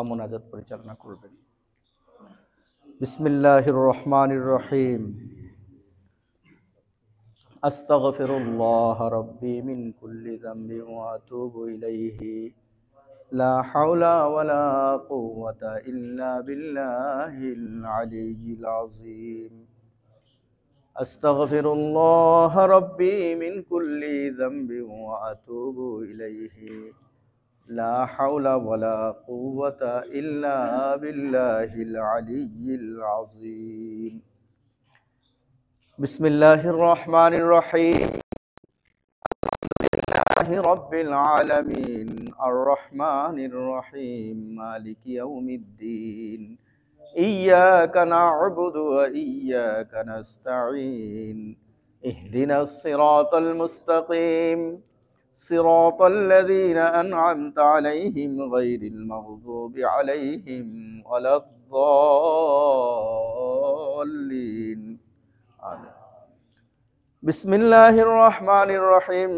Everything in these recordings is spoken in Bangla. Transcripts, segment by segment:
মোনাজাত পরিচালনা করবেন। বিসমিল্লাহির রহমানির রহিম। আস্তাগফিরুল্লাহ রাব্বি মিন কুল্লি যামবি ওয়া আতুবু ইলাইহি। লা হাওলা ওয়ালা কুওয়াতা ইল্লা বিল্লাহিল আলিয়্যিল আযীম। আস্তাগফিরুল্লাহ রাব্বি মিন কুল্লি যামবি ওয়া আতুবু ইলাইহি। لا حول ولا قوة إلا بالله العلي العظيم. بسم الله الرحمن الرحيم. لله رب العالمين الرحمن الرحيم مالك يوم الدين. إياك نعبد وإياك نستعين. اهدنا الصراط المستقيم صراط الذين أنعمت عليهم غير المغضوب عليهم ولا الضالين. آمين. بسم الله الرحمن الرحيم.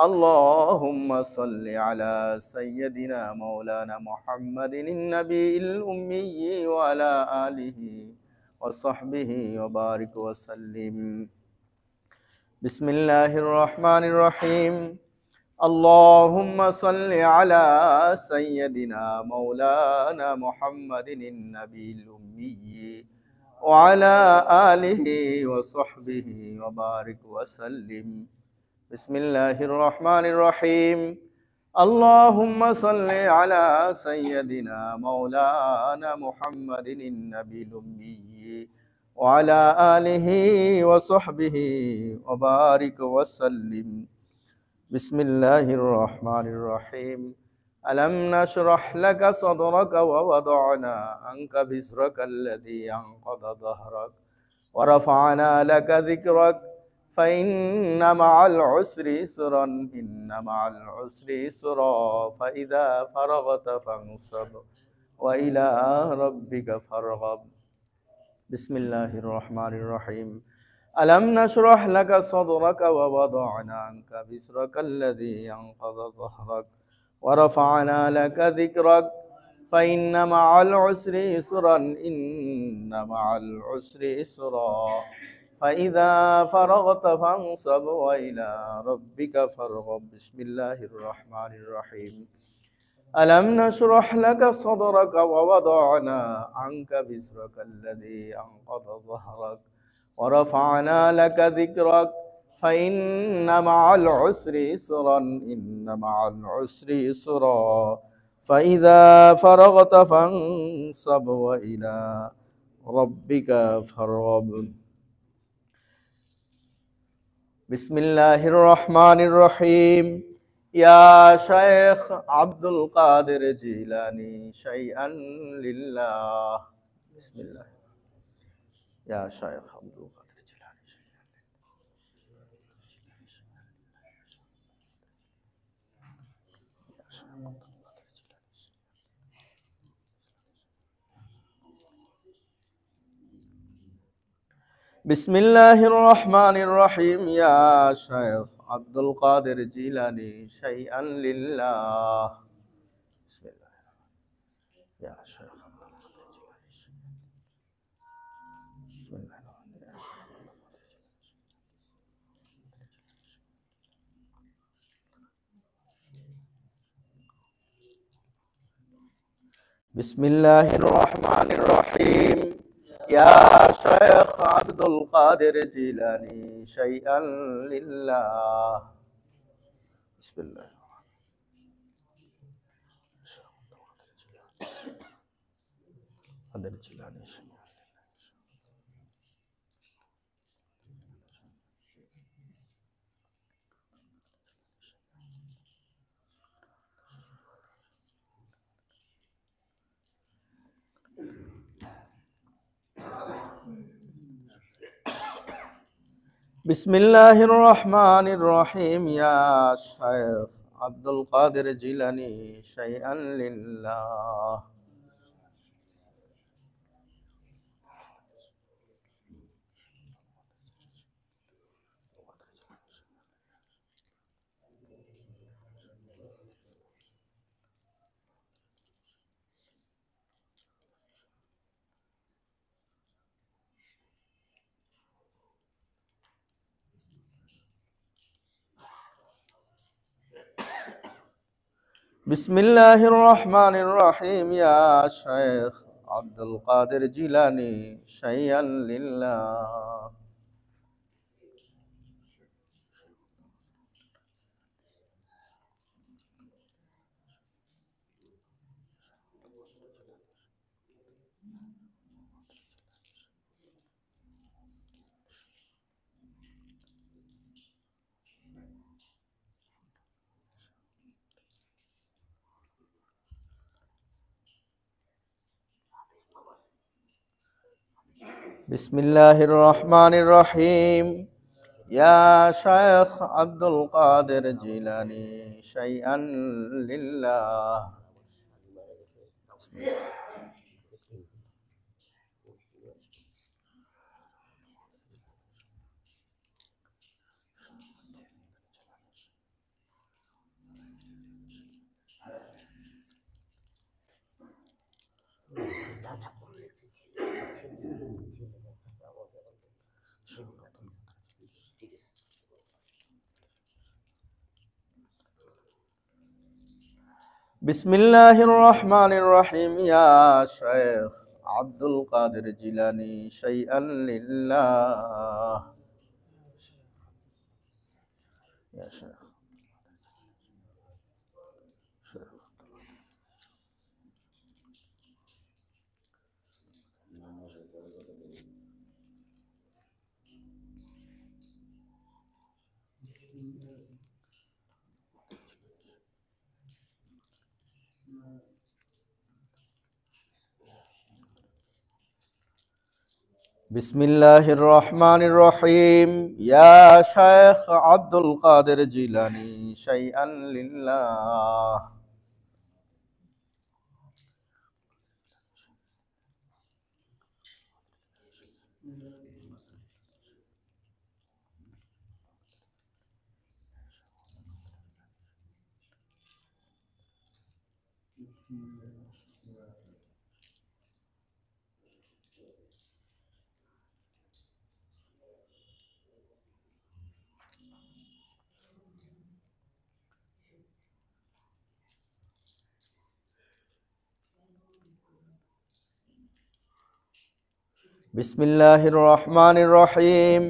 اللهم صل على سيدنا مولانا محمد النبي الأمي وعلى آله وصحبه وبارك وسلم. بسم الله الرحمن الرحيم. اللهم صل على سيدنا مولانا محمد النبي الأمي وعلى آله وصحبه وبارك وسلم. بسم الله الرحمن الرحيم. اللهم صل على سيدنا مولانا محمد النبي الأمي وعلى آله وصحبه وبارك وسلم. بسم الله الرحمن الرحيم. ألم نشرح لك صدرك ووضعنا عنك وزرك الذي أنقض ظهرك ورفعنا لك ذكرك فإن مع العسر يسرا إن مع العسر يسرا فإذا فرغت فانصب وإلى ربك فارغب. بسم الله الرحمن الرحيم. ألم نشرح لك صدرك ووضعنا عنك وزرك الذي أنقض ظهرك ورفعنا لك ذكرك فإن مع العسر يسرا إن مع العسر يسرا فإذا فرغت فانصب وإلى ربك فارغب. بسم الله الرحمن الرحيم. ألم نشرح لك صدرك ووضعنا عنك وزرك الذي أنقض ظهرك ورفعنا لك ذكرك فإن مع العسر يسرا إن مع العسر يسرا فإذا فرغت فانصب وإلى ربك فارغب. بسم الله الرحمن الرحيم. يا شيخ عبد القادر جيلاني شيئا لله. بسم الله. يا شيخ عبد القادر جيلاني شيئا لله. بسم الله الرحمن الرحيم. يا شيخ عبد القادر جيلاني شيئا لله. بسم الله. يا شيخ عبد القادر جيلاني شيئا. بسم الله. بسم الله الرحمن الرحيم. يا شيخ عبد القادر جيلاني شيئا لله. بسم الله. قادر جيلاني شيئا. بسم الله الرحمن الرحيم. يا شيخ عبد القادر جيلاني شيئا لله. بسم الله الرحمن الرحيم يا شيخ عبد القادر جيلاني شيئا لله. بسم الله الرحمن الرحيم يا شيخ عبد القادر جيلاني شيئا لله. بسم الله الرحمن الرحيم يا شيخ عبد القادر جيلاني شيئا لله. يا شيخ بسم الله الرحمن الرحيم يا شيخ عبد القادر جيلاني شيئا لله. بسم الله الرحمن الرحيم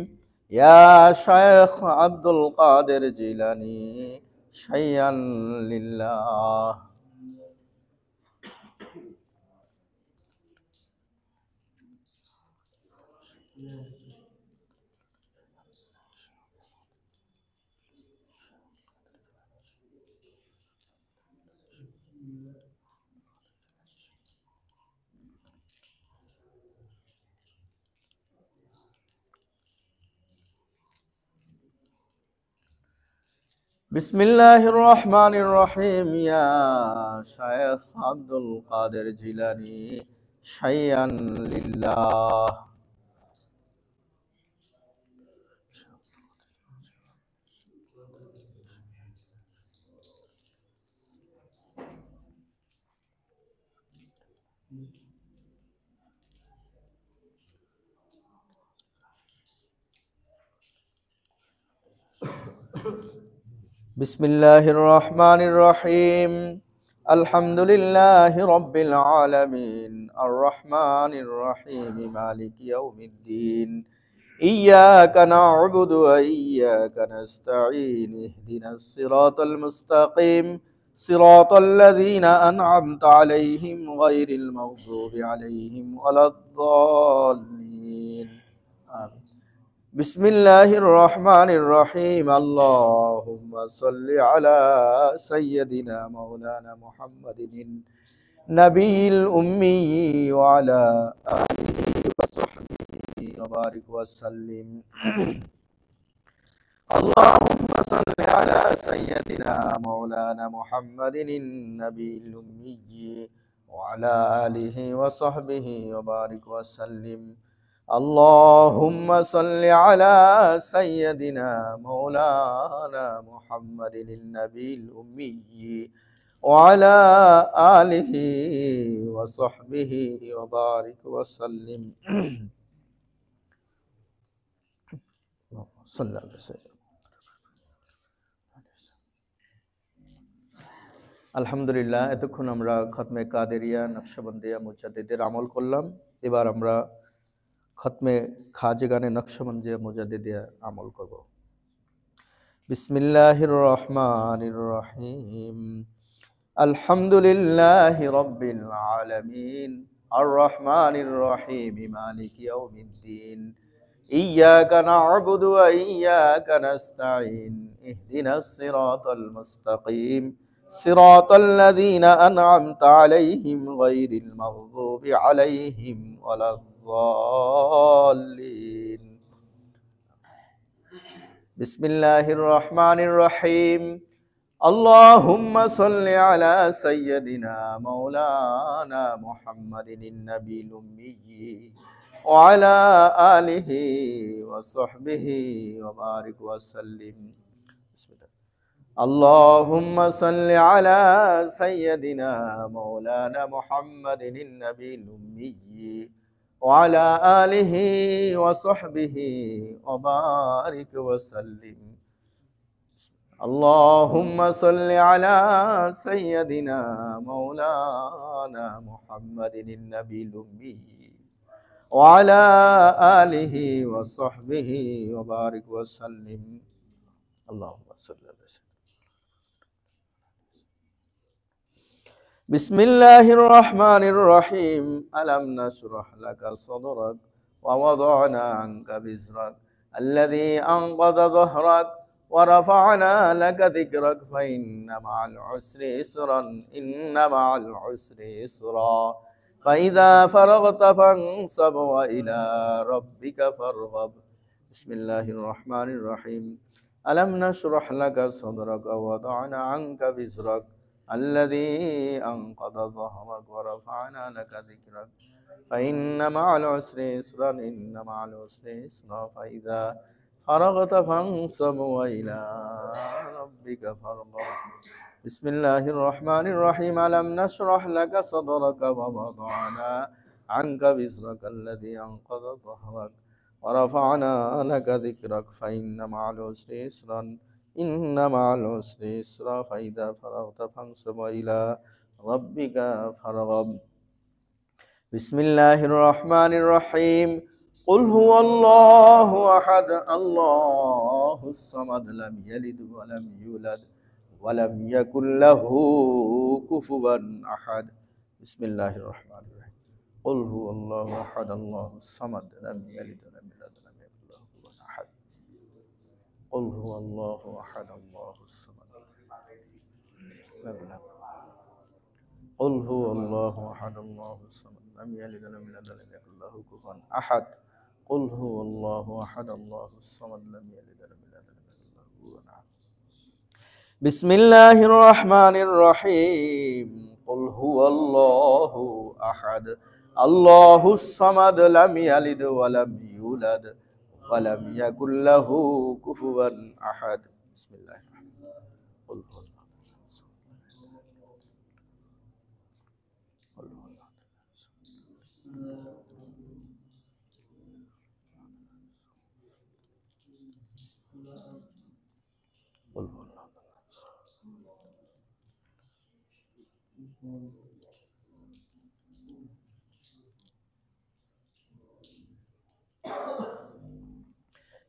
يا شيخ عبد القادر جيلاني شيئا لله. بسم الله الرحمن الرحيم يا شيخ عبد القادر جيلاني شيئا لله. بسم الله الرحمن الرحيم الحمد لله رب العالمين الرحمن الرحيم مالك يوم الدين إياك نعبد وإياك نستعين اهدنا الصراط المستقيم صراط الذين أنعمت عليهم غير المغضوب عليهم ولا الضالين آمين. بسم الله الرحمن الرحيم اللهم صل على سيدنا مولانا محمد النبي الأمي وعلى آله وصحبه وبارك وسلم. اللهم صل على سيدنا مولانا محمد النبي الأمي وعلى آله وصحبه وبارك وسلم. اللهم صل على سيدنا مولانا محمد النبي الأمي وعلى آله وصحبه وبارك وسلم. صلى الله عليه وسلم. আলহামদুলিল্লাহ, এতক্ষণ আমরা খতমে কাদেরিয়া, নকশবন্দিয়া, মুজাদ্দিদের আমল করলাম। এবার আমরা খতমে খাজেগানে নকশবন্দিয়া, মুজাদ্দিদিয়া আমল করব। বিসমিল্লাহির রহমানির রহিম। আলহামদুলিল্লাহি রাব্বিল আলামিন আর রহমানির রহিম মালিকি ইয়াউমিদ্দিন ইয়্যাকা না'বুদু ওয়া ইয়্যাকা নাস্তাঈন ইহদিনাস সিরাতাল মুস্তাকিম সিরাতাল লাযীনা আন'আমতা আলাইহিম গায়রিল মাগযুবি আলাইহিম ওয়ালাদ-দাল্লিন। বিসমিল্লাহির রহমানির রহিম। আল্লাহুম্মা সাল্লি আলা সাইয়্যিদিনা মাওলানা মুহাম্মাদিন নাবিয়্যিল উম্মিয়্যি ওয়া আলা আলিহি ওয়া সাহবিহি ওয়া বারিক ওয়া সাল্লিম। বিসমিল্লাহ। আল্লাহুম্মা সাল্লি আলা সাইয়্যিদিনা মাওলানা মুহাম্মাদিন নাবিয়্যিল উম্মিয়্যি ওয়া আলা আলিহি ওয়া সাহবিহি ওয়া বারিক ওয়া সাল্লিম। اللهم صل على سيدنا مولانا محمد النبي الأمي وعلى آله وصحبه وبارك وسلم. اللهم صل على سيدنا. بسم الله الرحمن الرحيم. ألم نشرح لك صدرك ووضعنا عنك وزرك الذي أنقض ظهرك ورفعنا لك ذكرك فإن مع العسر يسرا إن مع العسر يسرا فإذا فرغت فانصب وإلى ربك فارغب. بسم الله الرحمن الرحيم. ألم نشرح لك صدرك ووضعنا عنك وزرك الذي أنقض ظهرك ورفعنا لك ذكرك فإن مع العسر يسرا إن مع العسر يسرا فإذا فرغت فانصب وإلى ربك فارغب. بسم الله الرحمن الرحيم. ألم نشرح لك صدرك ووضعنا عنك وزرك الذي أنقض ظهرك ورفعنا لك ذكرك فإن مع العسر يسرا إن مع العسر يسرا فإذا فرغت فانصب وإلى ربك فارغب. بسم الله الرحمن الرحيم. قل هو الله أحد الله الصمد لم يلد ولم يولد ولم يكن له كفوا أحد. بسم الله الرحمن الرحيم. قل هو الله أحد الله الصمد لم يلد ولم يولد ولم يكن له كفوا أحد. قل هو الله أحد الله الصمد. قل هو الله أحد الله الصمد لم يلد ولم يولد ولم يكن له كفوا أحد. قل هو الله أحد الله الصمد لم يلد ولم يولد ولم يكن له كفوا أحد. بسم الله الرحمن الرحيم. قل هو الله أحد الله الصمد لم يلد ولم يولد ولم يكن له كفوا أحد. بسم الله الرحمن الرحيم. قل هو الله.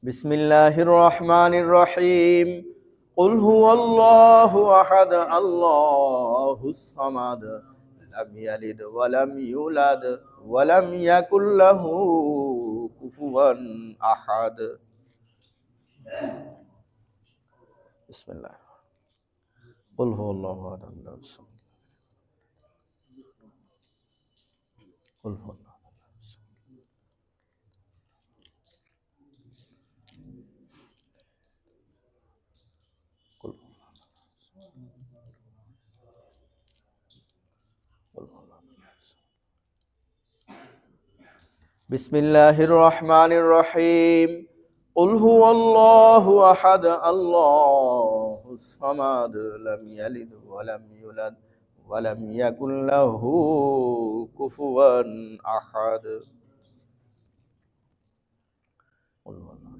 بسم الله الرحمن الرحيم. قل هو الله أحد الله الصمد لم يلد ولم يولد ولم يكن له كفوا أحد. بسم الله. قل هو الله أحد الله الصمد. قل هو الله. بسم الله الرحمن الرحيم. قل هو الله أحد الله الصمد لم يلد ولم يولد ولم يكن له كفوا أحد. قل هو الله.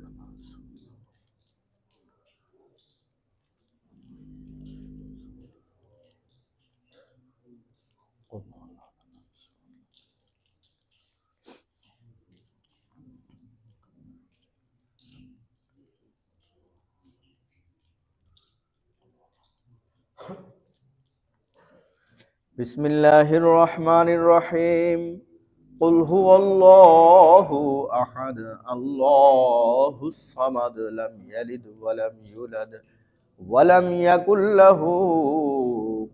بسم الله الرحمن الرحيم قل هو الله أحد الله الصمد لم يلد ولم يولد ولم يكن له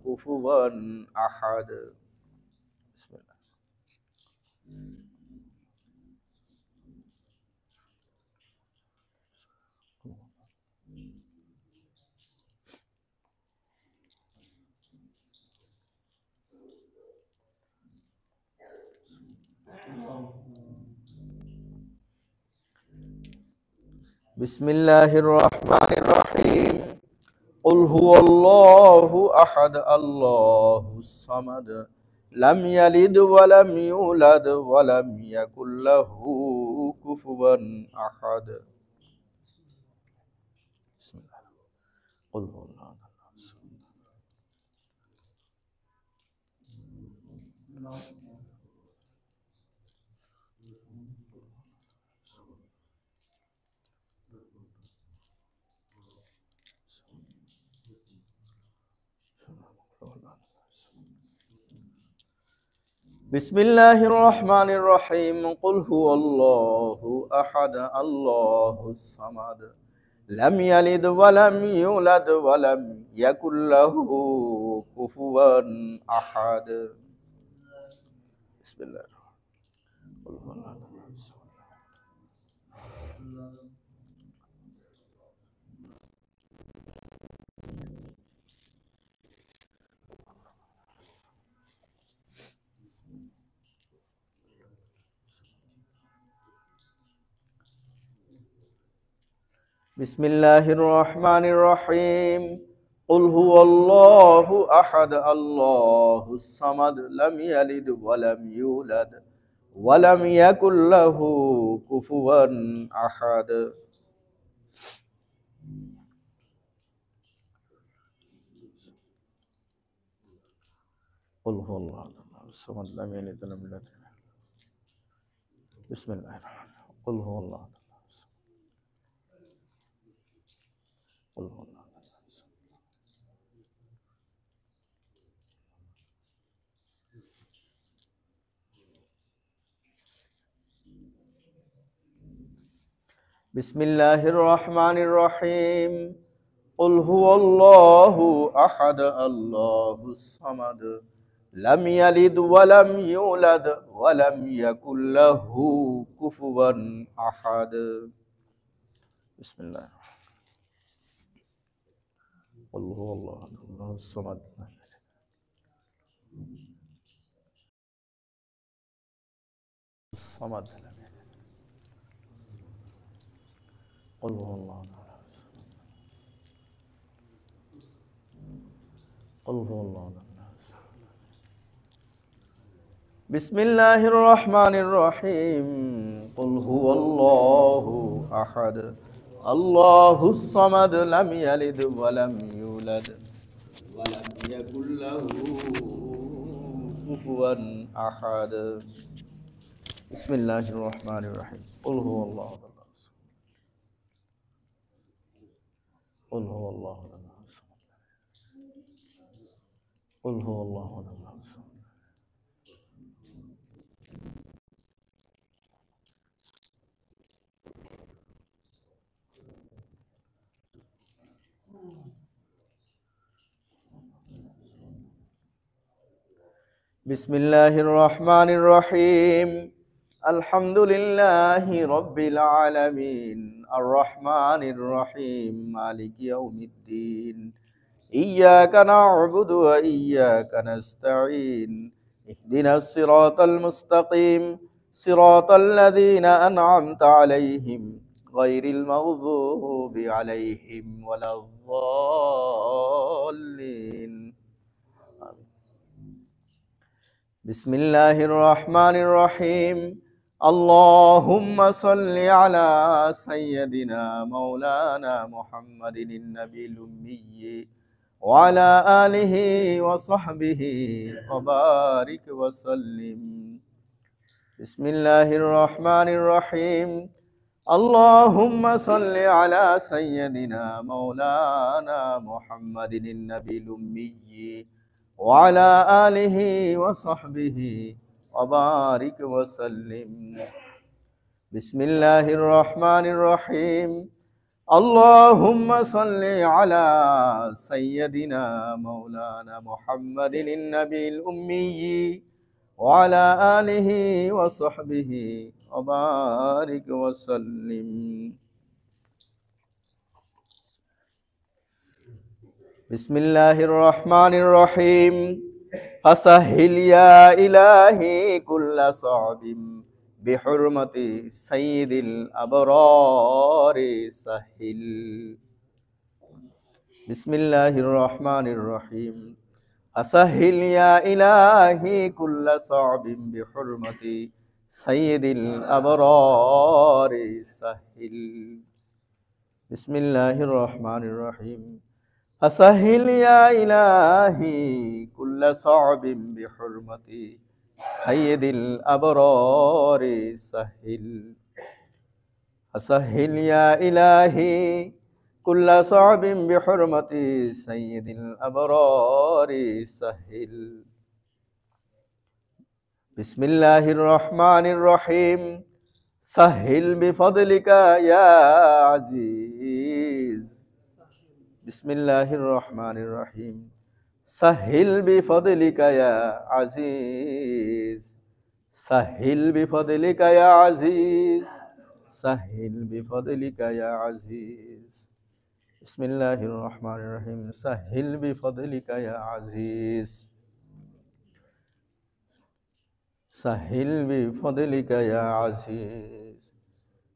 كفوا أحد. بسم الله. بسم الله الرحمن الرحيم قل هو الله أحد الله الصمد لم يلد ولم يولد ولم يكن له كفوا أحد. بسم الله. قل هو الله الصمد. بسم الله الرحمن الرحيم قل هو الله أحد الله الصمد لم يلد ولم يولد ولم يكن له كفوا أحد. بسم الله. قل هو الله الصمد. بسم الله الرحمن الرحيم قل هو الله أحد الله الصمد لم يلد ولم يولد ولم يكن له كفوا أحد. قل هو الله الصمد لم يلد ولم يولد. بسم الله الرحمن الرحيم قل هو الله. قل هو الله. بسم الله الرحمن الرحيم قل هو الله أحد الله الصمد لم يلد ولم يولد ولم يكن له كفوا أحد. بسم الله. قل هو الله الله الصمد الصمد. قل هو الله. قل هو الله. بسم الله الرحمن الرحيم قل هو الله أحد الله الصمد لم يلد ولم يولد ولم يكن له كفوا أحد. بسم الله الرحمن الرحيم قل هو الله. قل هو الله. قل هو الله. بسم الله الرحمن الرحيم الحمد لله رب العالمين الرحمن الرحيم مالك يوم الدين إياك نعبد وإياك نستعين اهدنا الصراط المستقيم صراط الذين أنعمت عليهم غير المغضوب عليهم ولا الضالين. بسم الله الرحمن الرحيم اللهم صل على سيدنا مولانا محمد النبي الأمي وعلى آله وصحبه وبارك وسلم. بسم الله الرحمن الرحيم اللهم صل على سيدنا مولانا محمد النبي الأمي وعلى آله وصحبه وبارك وسلم. بسم الله الرحمن الرحيم. اللهم صل على سيدنا مولانا محمد النبي الأمي وعلى آله وصحبه وبارك وسلم. بسم الله الرحمن الرحيم. فسهل يا إلهي كل صعب بحرمة سيد الأبرار سهل. بسم الله الرحمن الرحيم. فسهل يا إلهي كل صعب بحرمة سيد الأبرار سهل. بسم الله الرحمن الرحيم. فسهل يا إلهي كل صعب بحرمة سيد الأبرار سهل. فسهل يا إلهي كل صعب بحرمة سيد الأبرار سهل. بسم الله الرحمن الرحيم. سهل بفضلك يا عزيز. بسم الله الرحمن الرحيم. سهل بفضلك يا عزيز. سهل بفضلك يا عزيز. سهل بفضلك يا عزيز. بسم الله الرحمن الرحيم. سهل بفضلك يا عزيز. سهل بفضلك يا عزيز.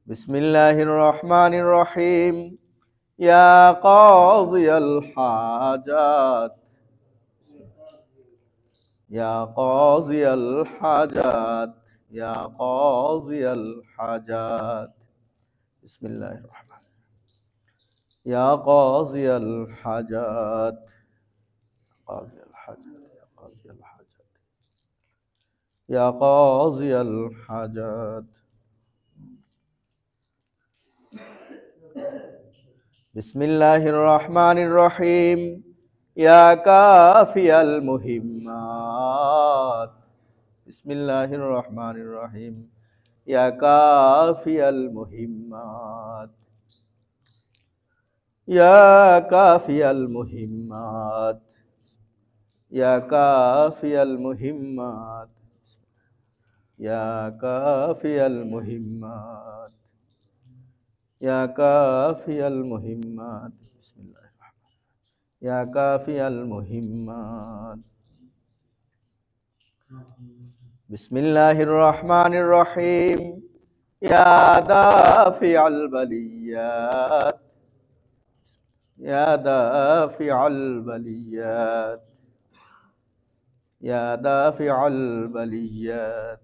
بسم الله الرحمن الرحيم. يا قاضي الحاجات. يا قاضي الحاجات. يا قاضي الحاجات. بسم الله الرحمن الرحيم. يا قاضي الحاجات. قاضي الحاجات. يا قاضي الحاجات. يا قاضي الحاجات. بسم الله الرحمن الرحيم. يا كافي المهمات. بسم الله الرحمن الرحيم. يا كافي المهمات. يا كافي المهمات. يا كافي المهمات. يا كافي المهمات. يا كافي المهمات. بسم الله الرحمن الرحيم. يا كافي المهمات. بسم الله الرحمن الرحيم. يا دافع البليات. يا دافع البليات. يا دافع البليات.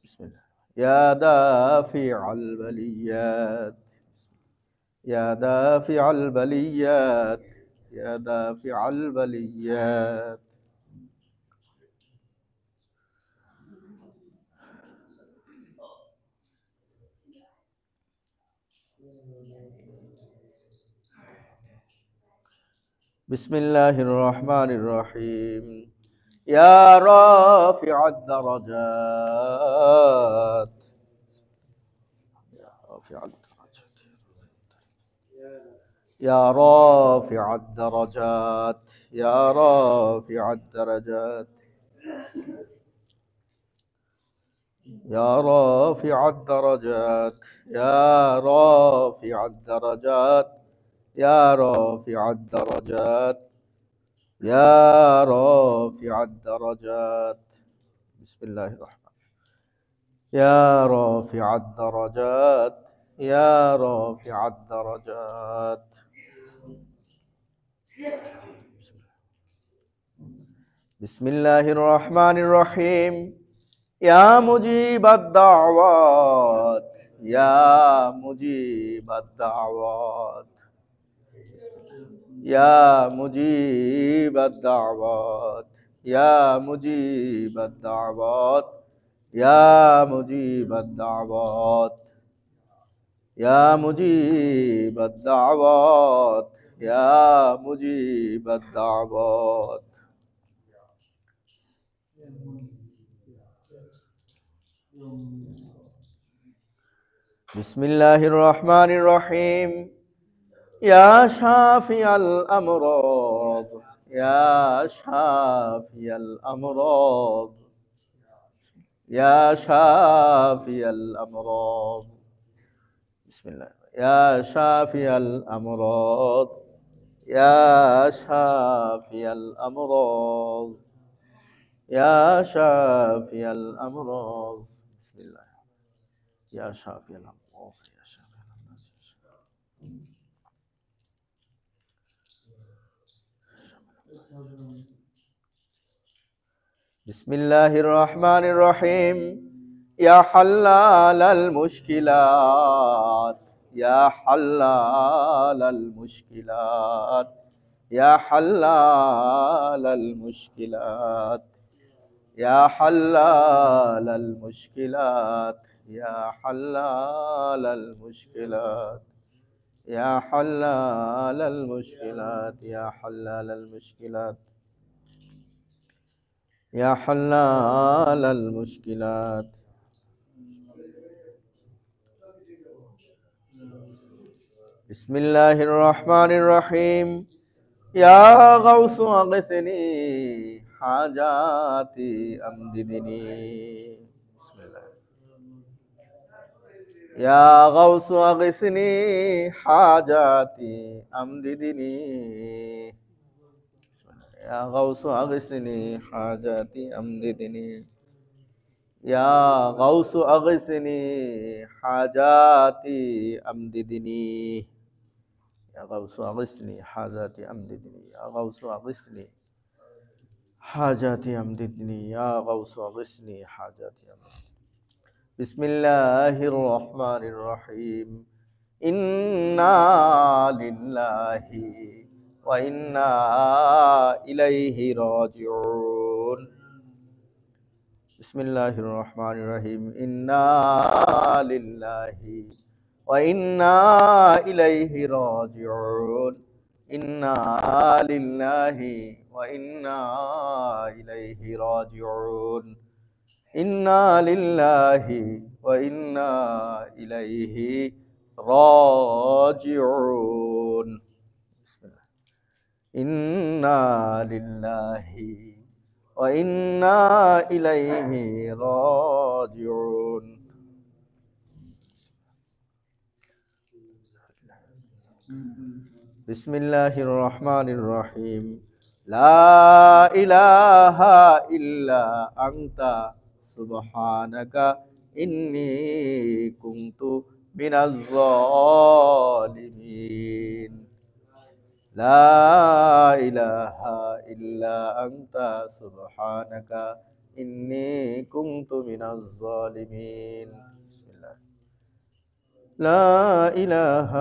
بسم الله. يا دافع البليات. يا دافع البليات. يا دافع البليات. بسم الله الرحمن الرحيم. يا رافع الدرجات. يا رافع الدرجات. يا رافع الدرجات. يا رافع الدرجات. يا رافع الدرجات. يا رافع الدرجات. يا رافع الدرجات. يا رافع الدرجات. بسم الله الرحمن الرحيم. يا رافع الدرجات. يا رافع الدرجات. بسم الله الرحمن الرحيم. يا مجيب الدعوات. يا مجيب الدعوات. يا مجيب الدعوات. يا مجيب الدعوات. يا مجيب الدعوات. يا مجيب الدعوات. يا مجيب الدعوات. بسم الله الرحمن الرحيم. يا شافي الأمراض، يا شافي الأمراض، يا شافي الأمراض. بسم الله. يا شافي الأمراض، يا شافي الأمراض، يا شافي الأمراض. بسم الله. يا شافي الأمراض، يا شافي الأمراض. بسم الله الرحمن الرحيم. يا حلال المشكلات، يا حلال المشكلات، يا حلال المشكلات، يا حلال المشكلات، يا حلال المشكلات، يا حلال المشكلات، يا حلال المشكلات، يا حلال المشكلات. بسم الله الرحمن الرحيم. يا غوث أغثني حاجاتي أمددني. بسم الله. يا غوث أغثني حاجاتي أمددني. يا غوث أغثني حاجاتي أمددني. يا غوث أغثني حاجاتي أمددني. يا غوث أغثني حاجاتي أمددني. يا غوث أغثني حاجاتي أمددني. يا غوث أغثني حاجاتي أمددني. بسم الله الرحمن الرحيم. إنا لله وإنا إليه راجعون. بسم الله الرحمن الرحيم. إنا لله وإنا إليه راجعون. إنا لله وإنا إليه راجعون. إنا لله وإنا إليه راجعون. بسم الله. إنا لله وإنا إليه راجعون. بسم الله الرحمن الرحيم. لا إله إلا أنت سبحانك إني كنت من الظالمين. لا إله إلا أنت سبحانك إني كنت من الظالمين. بسم الله. لا إله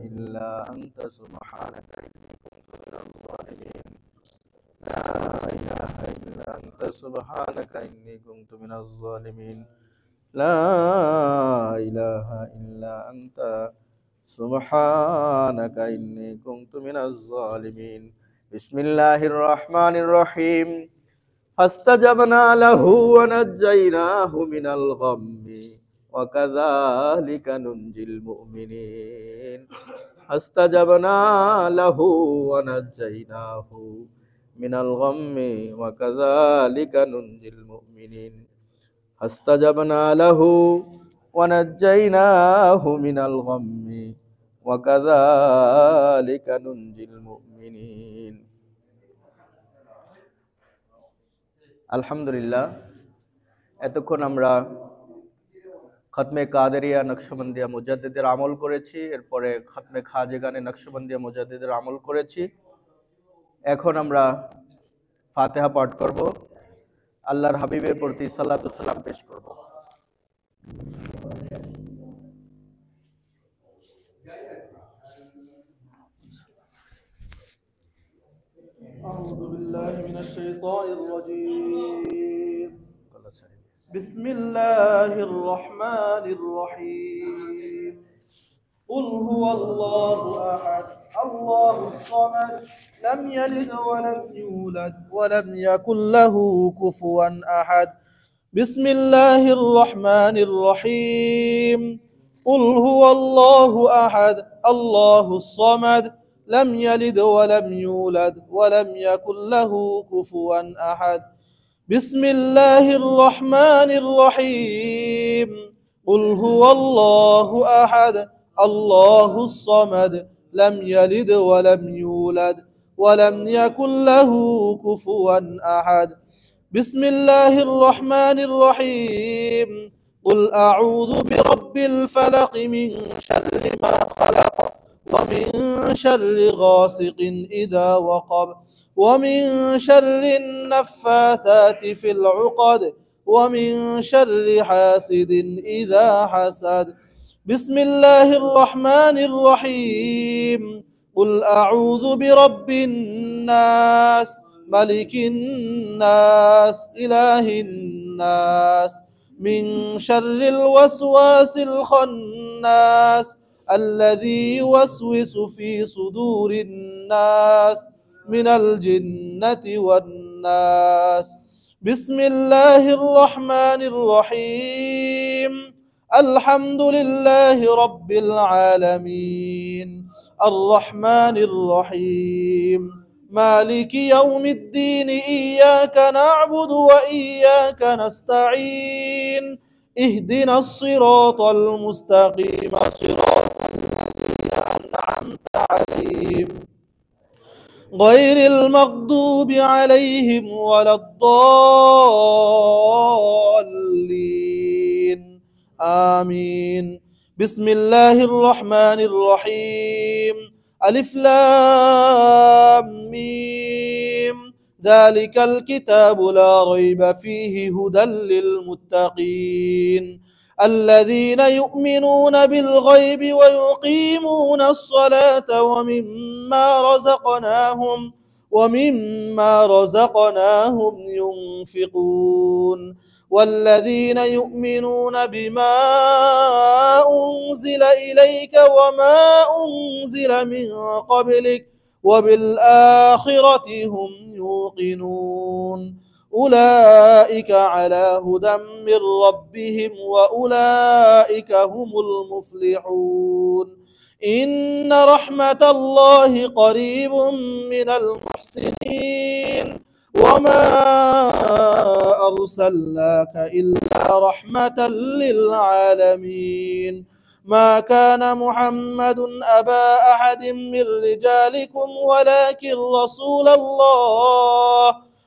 إلا أنت سبحانك إني كنت من الظالمين. لا إله إلا أنت سبحانك إني كنت من الظالمين. لا إله إلا أنت سبحانك إني كنت من الظالمين. بسم الله الرحمن الرحيم. فاستجبنا له ونجيناه من الغم وكذلك ننجي المؤمنين. فاستجبنا له ونجيناه من الغم وكذلك ننجي المؤمنين. فاستجبنا له ونجيناه من الغم وكذلك ننجي المؤمنين. আলহামদুলিল্লাহ, এতক্ষণ আমরা খতমে কাদেরিয়া নকশবন্দিয়া মুজাদ্দিদের আমল করেছি, এরপরে খতমে খাজেগানে নকশবন্দিয়া মুজাদ্দিদের আমল করেছি। এখন আমরা ফাতিহা পাঠ করব, আল্লাহর হাবিবের প্রতি সালাতু সালাম পেশ করব। আউযু বিল্লাহি মিনাশ শাইতানির রাজীম। বিসমিল্লাহির রহমানির রহিম। قل هو الله أحد الله الصمد لم يلد ولم يولد ولم يكن له كفوا أحد بسم الله الرحمن الرحيم قل هو الله أحد الله الصمد لم يلد ولم يولد ولم يكن له كفوا أحد بسم الله الرحمن الرحيم قل هو الله أحد الله الصمد لم يلد ولم يولد ولم يكن له كفوا أحد بسم الله الرحمن الرحيم قل أعوذ برب الفلق من شر ما خلق ومن شر غاسق إذا وقب ومن شر النفاثات في العقد ومن شر حاسد إذا حسد بسم الله الرحمن الرحيم قل أعوذ برب الناس ملك الناس إله الناس من شر الوسواس الخناس الذي يوسوس في صدور الناس من الجنة والناس بسم الله الرحمن الرحيم الحمد لله رب العالمين الرحمن الرحيم مالك يوم الدين إياك نعبد وإياك نستعين اهدنا الصراط المستقيم صراط الذين أنعمت عليهم غير المغضوب عليهم ولا الضالين آمين بسم الله الرحمن الرحيم ألف لام ميم ذلك الكتاب لا ريب فيه هدى للمتقين الذين يؤمنون بالغيب ويقيمون الصلاة ومما رزقناهم ينفقون والذين يؤمنون بما أنزل إليك وما أنزل من قبلك وبالآخرة هم يوقنون أولئك على هدى من ربهم وأولئك هم المفلحون إن رحمة الله قريب من المحسنين وما أرسلناك إلا رحمة للعالمين ما كان محمد أبا أحد من رجالكم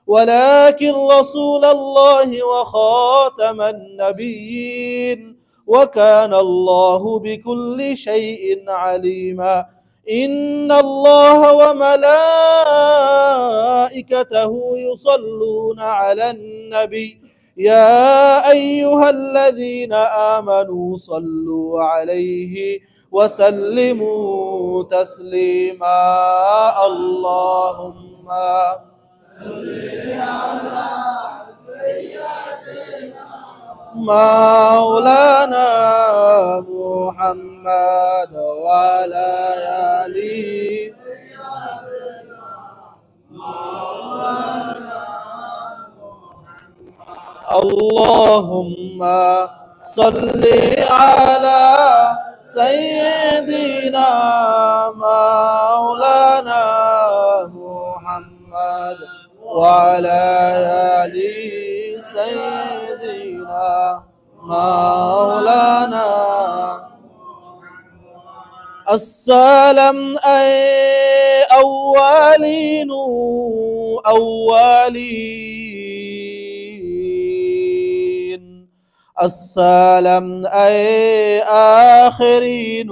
ولكن رسول الله وخاتم النبيين وكان الله بكل شيء عليما إن الله وملائكته يصلون على النبي يا أيها الذين آمنوا صلوا عليه وسلموا تسليما اللهم صل على سيدنا مولانا محمد وعلى آله اللهم صل على سيدنا مولانا محمد وعلى آل سيدنا مولانا السلام أي أولين السلام أي آخرين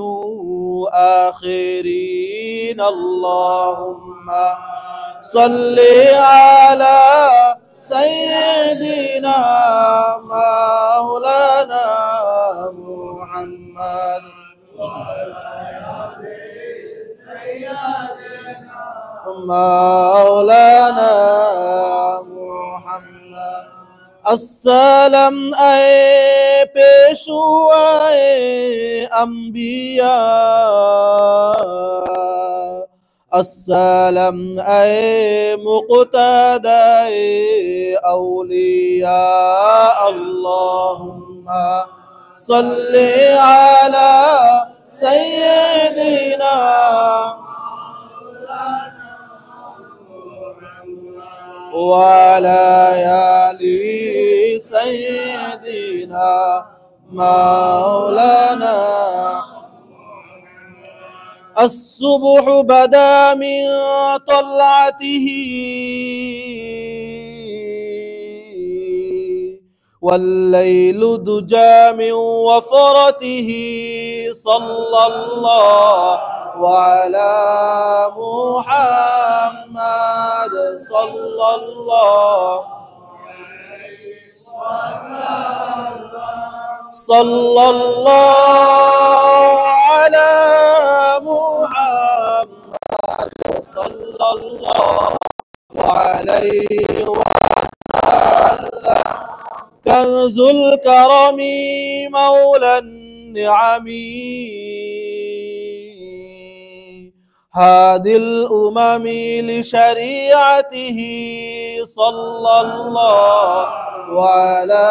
اللهم صل على سيدنا مولانا محمد مولانا محمد अस्सलाम आए पेशवाए अंबिया, अस्सलाम आए मुक़्तदाए औलिया, अल्लाहुम्मा सल्ली अला सय्यिदिना वअला आलि सय्यिदिना मौलाना। الصبح بدا من طلعته والليل دجى من وفرته، صلى الله على محمد صلى الله صلى الله على محمد صلى الله عليه وسلم، كنز الكرم مولى النعم، هادي الأمم لشريعته، صلى الله على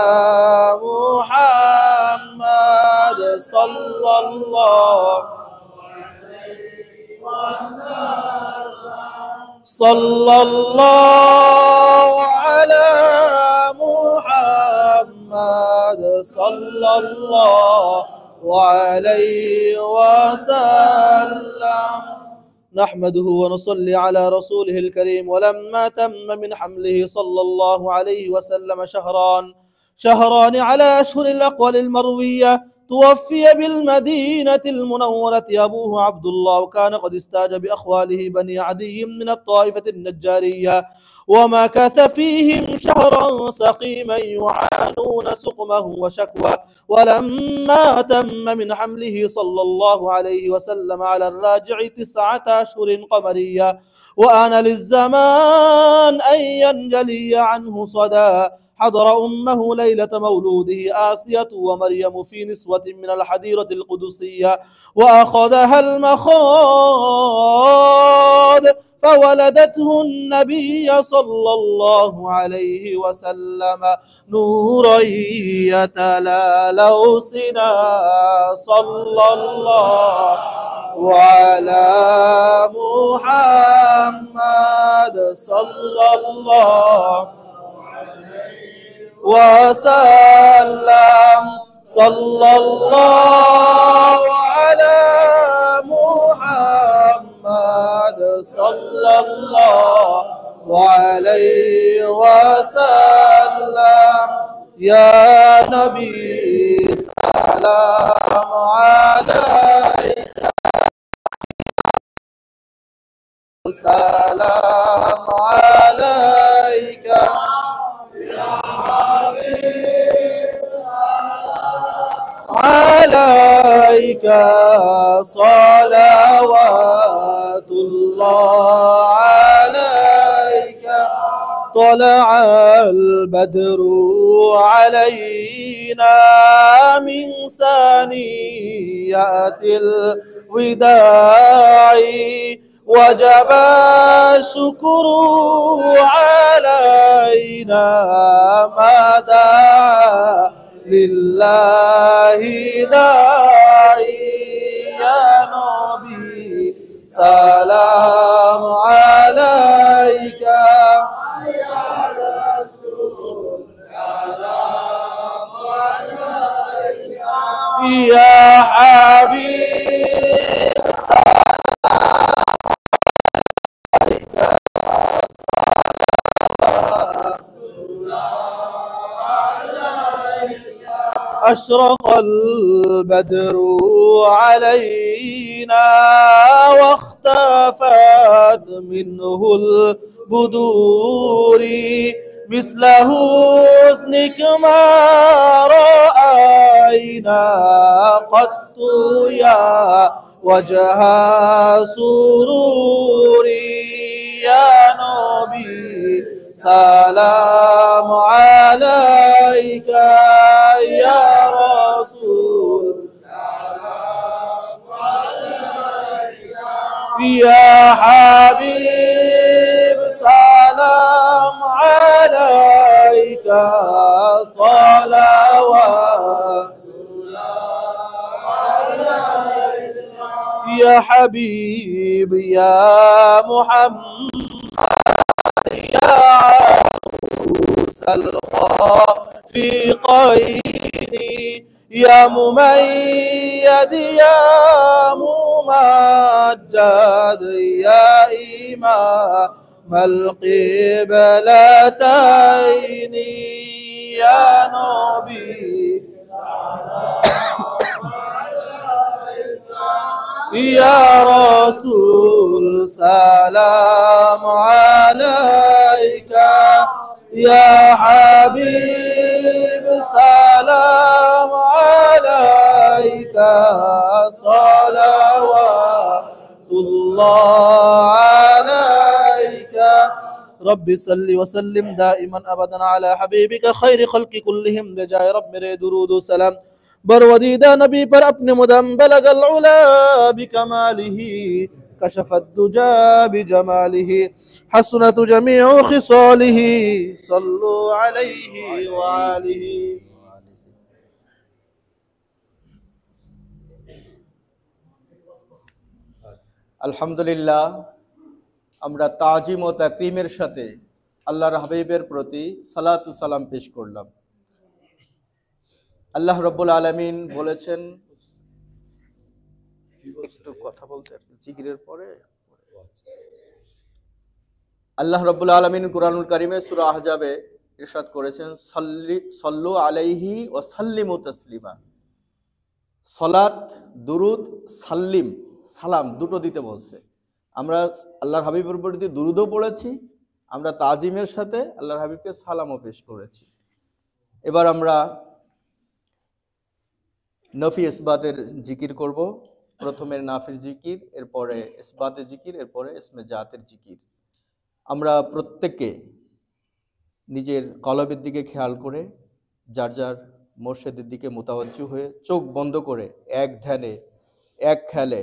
محمد صلى الله صلى الله على محمد صلى الله عليه وسلم. نحمده ونصلي على رسوله الكريم. ولما تم من حمله صلى الله عليه وسلم شهران على أشهر الأقوال المروية، توفي بالمدينة المنورة أبوه عبد الله، وكان قد استاج بأخواله بني عدي من الطائفة النجارية، ومكث فيهم شهرا سقيما يعانون سقمه وشكوى. ولما تم من حمله صلى الله عليه وسلم على الراجع 9 أشهر قمرية، وآن للزمان أن ينجلي عنه صدى، حضر أمه ليلة مولوده آسية ومريم في نسوة من الحديرة القدسية، وأخذها المخاض فولدته النبي صلى الله عليه وسلم نورا يتلالو سنا، صلى الله على محمد صلى الله وسلم، صلى الله على محمد صلى الله عليه وسلم. يا نبي سلام عليك، سلام عليك، عليك صلوات الله عليك. طلع البدر علينا من ثنيات الوداع، وجب الشكر علينا ما دعا لله داعي. يا نبي سلام عليك، يا رسول سلام عليك، يا حبيب أشرق البدر علينا واختفت منه البدور، مثل حسنك ما رأينا قط يا وجه سرور. يا نبي سلام عليك يا رسول يا حبيب سلام عليك صلوات يا حبيب يا محمد يا عروس الخافقين يا مميد يا ممجد يا إمام القبلتين يا نبي يا رسول سلام عليك يا حبيب سلام عليك صلوات الله عليك رب صل وسلم دائما ابدا على حبيبك خير خلق كلهم بجاه رب मेरे दुरूद व सलाम बरवदीदा नबी पर अपने मुदम बलगल उला बिकमालिही कशफत दुजा बिजमालिही हसनत जमीउ खिसालिही सल्लु अलैहि व आलिहि আলহামদুলিল্লাহ আমরা তাজিম ও তাকরিমের সাথে আল্লাহর হাবিবের প্রতি সালাতু সালাম পেশ করলাম। আল্লাহ রাব্বুল আলামিন বলেছেন, একটু কথা বলতে জিকিরের পরে আল্লাহ রাব্বুল আলামিন কুরআনুল কারীমে সূরা আহজাবে ইরশাদ করেছেন, সাল্লু আলাইহি ওয়া সাল্লিমু তাসলিমা। সালাত, দুরুদ, সাল্লিম, সালাম দুটো দিতে বলছে। আমরা আল্লাহর হাবিবের প্রতি দুরুদও পড়েছি, আমরা তাজিমের সাথে আল্লাহর হাবিবকে সালামও পেশ করেছি। এবার আমরা নফি ইসবাতের জিকির করব। প্রথমে নাফির জিকির, এরপরে ইসবাতের জিকির, এরপরে ইসমে জাতের জিকির। আমরা প্রত্যেককে নিজের কলবের দিকে খেয়াল করে যার যার মুর্শিদের দিকে মুতাওয়াজ্জু হয়ে চোখ বন্ধ করে এক ধ্যানে এক খেয়ালে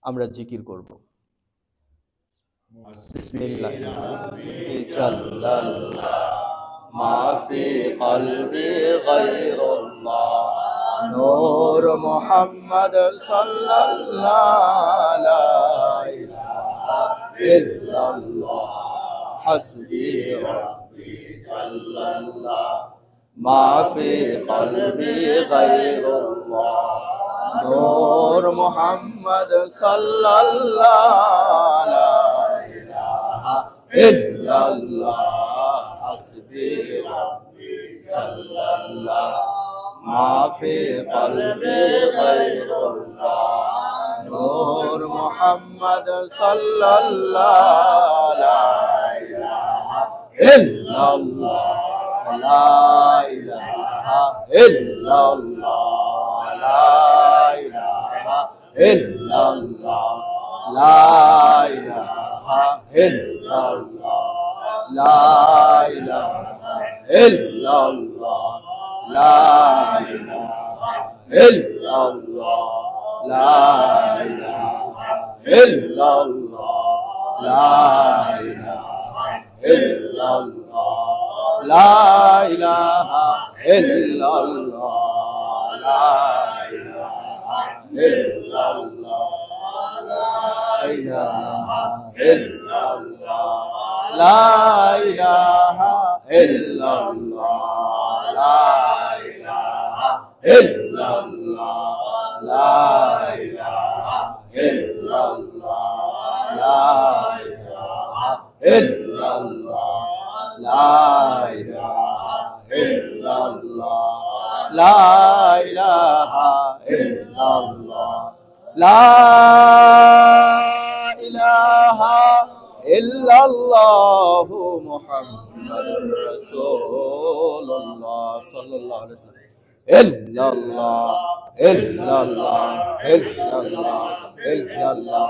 আমরা জিকির করব। বিসমিল্লাহ জাল্লাল্লাহ মা ফি কলবি গায়রুল্লাহ নূর মুহাম্মদ সাল্লাল্লাহু লা ইলাহা ইল্লাল্লাহ হাসবি রাব্বি জাল্লাল্লাহ মা ফি কলবি গায়রুল্লাহ নূর মুহাম্মদ সাল্লাল্লাহু লা ইলাহা ইল্লাল্লাহ হাসবি রাব্বি জাল্লাল্লাহ মা ফি কলবি গায়রুল্লাহ নূর মুহাম্মদ সাল্লাল্লাহু লা ইলাহা ইল্লাল্লাহ লা ইলাহা ইল্লাল্লাহ লা ইলাহা ইল্লাল্লাহ লা ইলাহা ইল্লাল্লাহ লা ইলাহা ইল্লাল্লাহ লা ইলাহা ইল্লাল্লাহ লা ইলাহা ইল্লাল্লাহ লা ইলাহা ইল্লাল্লাহ লা ইলাহা ইল্লাল্লাহ লা ইলাহা ইল্লাল্লাহ লা ইলাহা ইল্লাল্লাহ লা ইলাহা ইল্লাল্লাহ লা ইলাহা ইল্লাল্লাহ লা ইলাহা ইল্লাল্লাহ লা ইলাহা ইল্লাল্লাহ লা ইলাহা ইল্লাল্লাহ লা ইলাহা ইল্লাল্লাহ লা ইলাহা ইল্লাল্লাহু মুহাম্মাদুর রাসূলুল্লাহ সাল্লাল্লাহু আলাইহি ওয়াসাল্লাম ইল্লাল্লাহ ইল্লাল্লাহ ইল্লাল্লাহ ইল্লাল্লাহ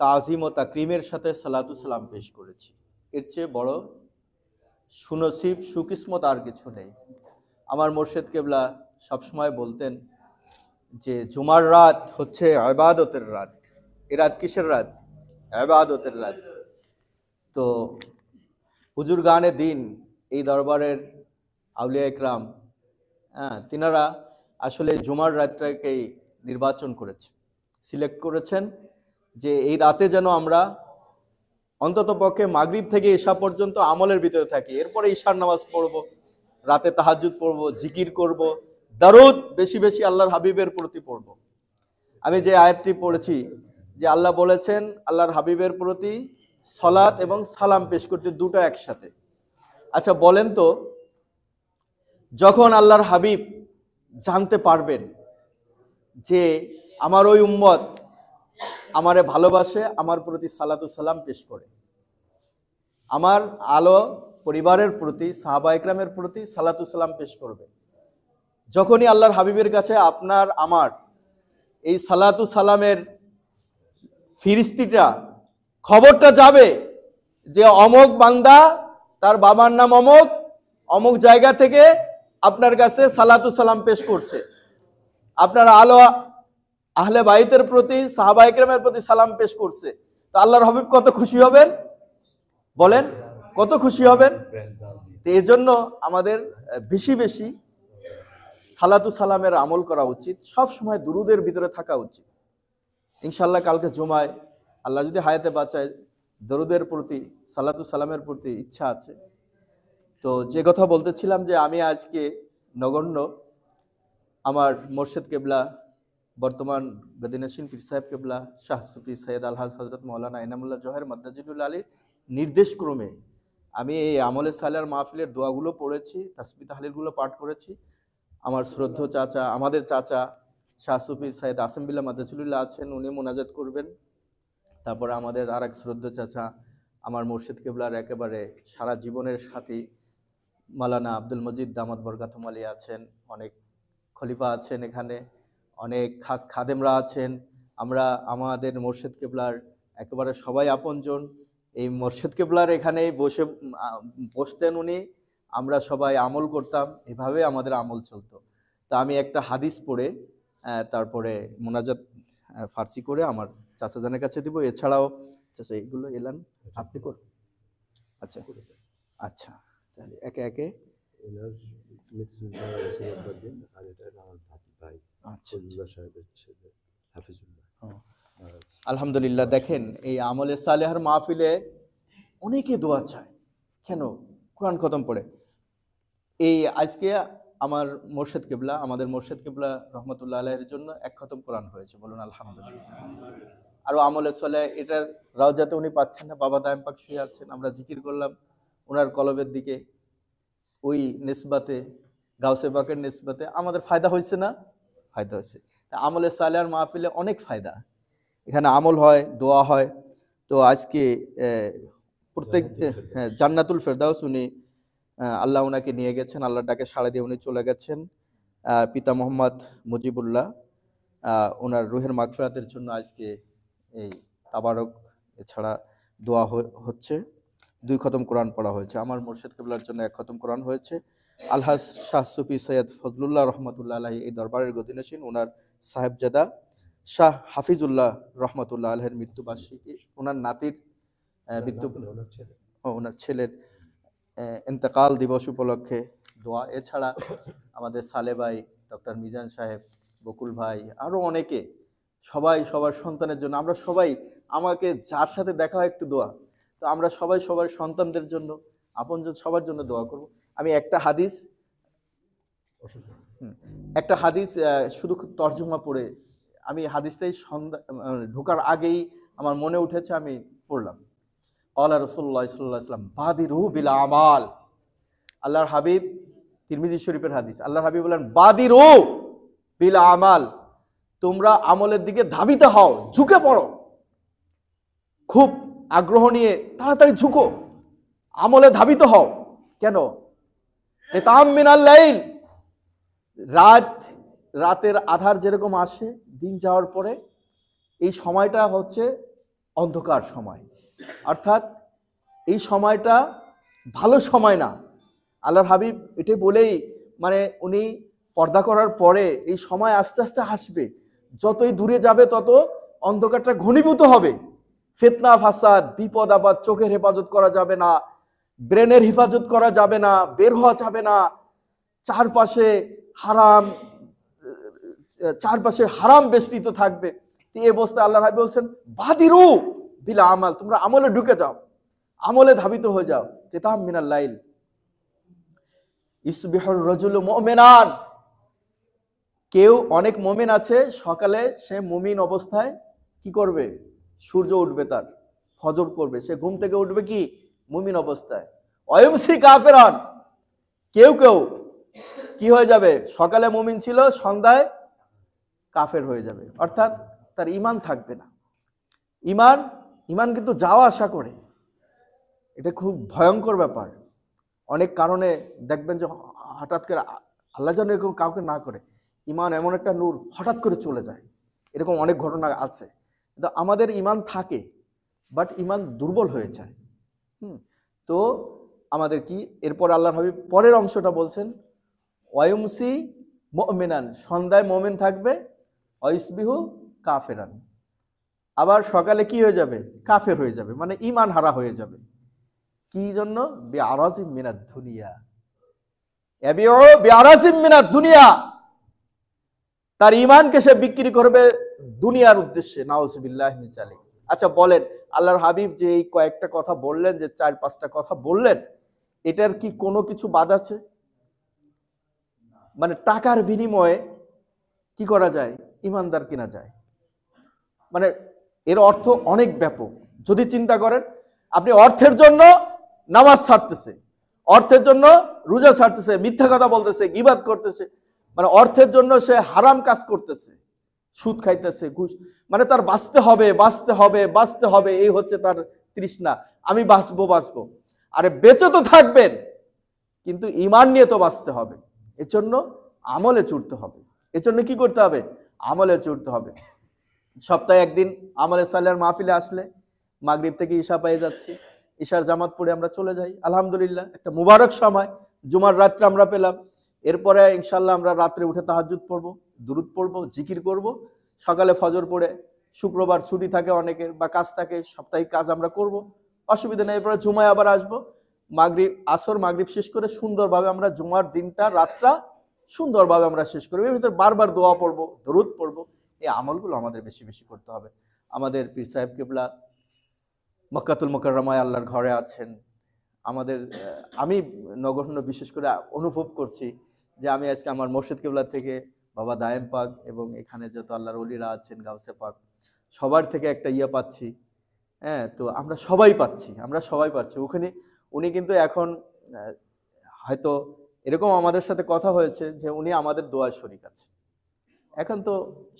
তাজিম ও তাকরিমের সাথে সালাতু সালাম পেশ করেছি। এর চেয়ে বড় সুনসিব সুকিসমত আর কিছু নেই। আমার মুর্শিদ কেবলা সবসময় বলতেন যে জুমার রাত হচ্ছে ইবাদতের রাত। এই রাত কিসের রাত? ইবাদতের রাত। তো হুজুর গানে দিন এই দরবারের আউলিয়া ইকরাম, তিনারা আসলে জুমার রাতটাকেই নির্বাচন করেছে, সিলেক্ট করেছেন যে এই রাতে যেন আমরা অন্তত পক্ষে মাগরিব থেকে ঈশা পর্যন্ত আমলের ভিতরে থাকি। এরপরে ঈশার নামাজ পড়ব, রাতে তাহাজ্জুদ পড়ব, জিকির করব, দরুদ বেশি বেশি আল্লাহর হাবিবের প্রতি পড়ব। আমি যে আয়াতটি পড়েছি যে আল্লাহ বলেছেন আল্লাহর হাবিবের প্রতি সালাত এবং সালাম পেশ করতে, দুটো একসাথে। আচ্ছা বলেন তো, যখন আল্লাহর হাবিব জানতে পারবেন যে আমার ওই উম্মত আমারে ভালোবাসে, আমার প্রতি সালাতু সালাম পেশ করে, আমার আলো পরিবারের প্রতি সাহাবা ইকরামের প্রতি সালাতু সালাম পেশ করবে, যখনই আল্লাহর হাবিবের কাছে আপনার আমার এই সালাতু সালামের ফিরিস্তিটা খবরটা যাবে যে অমুক বান্দা, তার বাবার নাম অমুক, অমুক জায়গা থেকে আপনার কাছে সালাতু সালাম পেশ করছে, আপনার আলো আহলে বাইতের প্রতি সাহাবা ইকরামের প্রতি সালাম পেশ করছে, তো আল্লাহর হাবিব কত খুশি হবেন বলেন, কত খুশি হবেন। তো এই জন্য আমাদের বেশি বেশি সালাতু সালামের আমল করা উচিত, সব সময় দুরুদের ভিতরে থাকা উচিত। ইনশাআল্লাহ কালকে জুমায় আল্লাহ যদি হায়াতে বাঁচায়, দরুদের প্রতি সালাতু সালামের প্রতি ইচ্ছা আছে। তো যে কথা বলতেছিলাম যে আমি আজকে নগণ্য আমার মুর্শিদ কেবলা বর্তমান গদিনাসীন পীর সাহেব কেবলা শাহ সুফি সৈয়দ আলহাজ হজরত মৌলানা ইনামুল্লাহ জোহের মাদ্দাজিদুল আলীর নির্দেশ ক্রমে আমি এই আমলে সালের মাহফিলের দোয়াগুলো পড়েছি, তাসবিহ তাহলিলগুলো পাঠ করেছি। আমার শ্রদ্ধ চাচা, আমাদের চাচা শাহ সুফি সৈয়দ আসিম বিল্লাহ মাদ্দাজিদুল্লাহ আছেন, উনি মোনাজাত করবেন। তারপরে আমাদের আর এক শ্রদ্ধ চাচা আমার মুর্শিদ কেবলার একেবারে সারা জীবনের সাথী মাওলানা আব্দুল মজিদ দামাত বরকাতুম আলী আছেন, অনেক খলিফা আছেন এখানে, অনেক খাস খাদেমরা আছেন। আমরা আমাদের মুর্শিদ কেবলার একেবারে সবাই আপনজন। এই মুর্শিদ কেবলার এখানে বসতেন উনি, আমরা সবাই আমল করতাম, এভাবে আমাদের আমল চলতো। তা আমি একটা হাদিস পড়ে তারপরে মোনাজাত ফার্সি করে আমার চাচা জানের কাছে দিব। এছাড়াও চাচা এগুলো এলান আপনি করুন। আচ্ছা আচ্ছা, তাহলে একে একে আলহামদুলিল্লাহ। দেখেন এই আমলে সালেহার মাহফিলে অনেকে দোয়া চায়, কেন? কোরআন খতম পড়ে। এই আজকে আমার মুর্শিদ কেবলা, আমাদের মুর্শিদ কেবলা রহমতুল্লাহ আলাইহির জন্য এক খতম কোরআন হয়েছে, বলুন আলহামদুলিল্লাহ। আরো আমলে চলে, এটার রাওজাতে উনি পাচ্ছেন না, বাবা দায়েম পাক শুয়ে আছেন, আমরা জিকির করলাম ওনার কলবের দিকে, ওই নিসবাতে গাউসে পাকের নিসবাতে আমাদের ফায়দা হয়েছে না? ফায়দা হয়েছে। আমলে সালেহার মাহফিলে অনেক ফায়দা, এখানে আমল হয়, দোয়া হয়। তো আজকে প্রত্যেক জান্নাতুল ফেরদাউস উনি আল্লাহ ওনাকে নিয়ে গেছেন, আল্লাহর ডাকে সাড়া দিয়ে উনি চলে গেছেন। পিতা মোহাম্মদ মুজিবুল্লাহ, ওনার রুহের মাগফিরাতের জন্য আজকে এই তাবারক, এছাড়া দোয়া হচ্ছে। 2 খতম কোরআন পড়া হয়েছে, আমার মুর্শিদ কেবলার জন্য 1 খতম কোরআন হয়েছে। আলহাজ শাহ সুফি সৈয়দ ফজলুল্লাহ রহমতুল্লাহ আলাহি এই দরবারের গদিনাসীন, ওনার সাহেবজাদা শাহ হাফিজুল্লাহ রহমতুল্লাহ আলহের মৃত্যুবার্ষিকী, ওনার নাতির ওনার ছেলের ইন্তেকাল দিবস উপলক্ষে দোয়া। এছাড়া আমাদের সালে ভাই, ডক্টর মিজান সাহেব, বকুল ভাই, আরও অনেকে, সবাই সবার সন্তানের জন্য, আমরা সবাই, আমাকে যার সাথে দেখা হয় একটু দোয়া, তো আমরা সবাই সবার সন্তানদের জন্য, আপনজন সবার জন্য দোয়া করব। আমি একটা হাদিস শুধু তর্জমা পড়ে, আমি হাদিসটাই ঢোকার আগেই আমার মনে উঠেছে, আমি পড়লাম। ক্বালা রাসূলুল্লাহ সাল্লাল্লাহু আলাইহি ওয়াসাল্লাম বাদিরু বিল আমাল। আল্লাহর হাবিব, তিরমিজি শরীফের হাদিস, আল্লাহর হাবিব বলেন বাদিরু বিল আমাল, তোমরা আমলের দিকে ধাবিত হও, ঝুঁকে পড়ো, খুব আগ্রহ নিয়ে তাড়াতাড়ি ঝুঁকো, আমলে ধাবিত হও। কেন? ইতাম মিনাল লাইল, রাতের আধার যেরকম আসে দিন যাওয়ার পরে, এই সময়টা হচ্ছে অন্ধকার সময়, অর্থাৎ এই সময়টা ভালো সময় না। আল্লাহর হাবিব এটাই বলেই মানে উনি পর্দা করার পরে এই সময় আস্তে আস্তে আসবে, যতই দূরে যাবে তত অন্ধকারটা ঘনীভূত হবে। ফিতনা ফাসাদ, বিপদ আপদ, চোখের হেফাজত করা যাবে না, ব্রেনের হেফাজত করা যাবে না, বের হওয়া যাবে না, চারপাশে হারাম, চারপাশে হারাম বেষ্টিত থাকবে। এই অবস্থায় আল্লাহ হাবিব বলছেন বাদিরু বিল আমাল, তোমরা আমলে ঢুকে যাও, আমলে ধাবিত হয়ে যাও। কিতাব মিনাল লাইল ইসবিহুর রাজুলু মুমিনান, কেউ অনেক মুমিন আছে সকালে সে মুমিন অবস্থায় কি করবে, সূর্য উঠবে, তার ফজর করবে, সে ঘুম থেকে উঠবে কি মুমিন অবস্থায়। ওয়ায়ুমসি কাফিরান, কেউ কেউ কি হয়ে যাবে, সকালে মুমিন ছিল সন্ধ্যায় কাফের হয়ে যাবে, অর্থাৎ তার ঈমান থাকবে না। ঈমান ঈমান কিন্তু যাওয়া আসা করে, এটা খুব ভয়ঙ্কর ব্যাপার। অনেক কারণে দেখবেন যে হঠাৎ করে আল্লাহ যেন এরকম কাউকে না করে, ঈমান এমন একটা নূর হঠাৎ করে চলে যায়, এরকম অনেক ঘটনা আছে। কিন্তু আমাদের ঈমান থাকে, বাট ঈমান দুর্বল হয়ে যায়। তো আমাদের কি এরপর আল্লাহর হাবিব পরের অংশটা বলছেন, ওয়ায়ুমসি মুমিনান, সন্ধ্যায় মুমিন থাকবে, ওয়াইসবিহু কাফিরান, আবার সকালে কি হয়ে যাবে, কাফের হয়ে যাবে, মানে ঈমান হারা হয়ে যাবে। কি জন্য? বিআরাজিম মিনাদ দুনিয়া, ইয়াবিউ বিআরাজিম মিনাদ দুনিয়া, তার ঈমানকে সে বিক্রি করবে দুনিয়ার উদ্দেশ্যে। নাউযুবিল্লাহি মিন যালিক। আচ্ছা বলেন, আল্লাহর হাবিব যে এই কয়েকটা কথা বললেন, যে 4-5টা কথা বললেন, এটার কি কোনো কিছু বাদ আছে? মানে টাকার বিনিময়ে কি করা যায়, ঈমানদার কিনা যায়, মানে এর অর্থ অনেক ব্যাপক। যদি চিন্তা করেন, আপনি অর্থের জন্য নামাজ ছাড়তেছে, অর্থের জন্য রোজা ছাড়তেছে, মিথ্যা কথা বলতেছে, গীবাত করতেছে, মানে অর্থের জন্য সে হারাম কাজ করতেছে, সুদ খাইতেছে, ঘুষ, মানে তার বাঁচতে হবে বাঁচতে হবে বাঁচতে হবে, এই হচ্ছে তার তৃষ্ণা, আমি বাঁচবো বাঁচবো। আরে বেঁচে তো থাকবেন, কিন্তু ঈমান নিয়ে তো বাঁচতে হবে। এজন্য আমলে চড়তে হবে। এজন্য কি করতে হবে, আমলে চড়তে হবে। সপ্তাহে একদিন আমলে সালের মাহফিলে আসলে মাগরিব থেকে ঈশা পেয়ে যাচ্ছি, ঈশার জামাত পড়ে আমরা চলে যাই, আলহামদুলিল্লাহ একটা মুবারক সময়, জুমার রাত্রে আমরা পেলাম। এরপরে ইনশাল্লাহ আমরা রাত্রে উঠে তাহাজ্জুদ পড়বো, দুরুদ পড়বো, জিকির করব, সকালে ফজর পড়ে, শুক্রবার ছুটি থাকে অনেকের বা কাজ থাকে, সাপ্তাহিক কাজ আমরা করব, অসুবিধা নেই। এরপরে জুমায় আবার আসবো, মাগরিব আসর মাগরিব শেষ করে সুন্দরভাবে আমরা জুমার দিনটা রাতটা সুন্দরভাবে আমরা শেষ করবো। এর ভিতরে বারবার দোয়া পড়বো, দরুদ পড়বো। এই আমলগুলো আমাদের বেশি বেশি করতে হবে। আমাদের পীর সাহেব কিবলা মক্কাতুল মুকাররমায় আল্লাহর ঘরে আছেন। আমাদের আমি নগণ্য বিশেষ করে অনুভব করছি যে আমি আজকে আমার মুর্শিদ কিবলা থেকে বাবা দায়েম পাক এবং এখানে যত আল্লাহর ওলিরা আছেন, গাউসে পাক, সবার থেকে একটা ইয়ে পাচ্ছি। হ্যাঁ, তো আমরা সবাই পাচ্ছি। ওখানে উনি কিন্তু এখন হয়তো এরকম আমাদের সাথে কথা হয়েছে যে উনি আমাদের দোয়ায় শরীক আছেন। এখন তো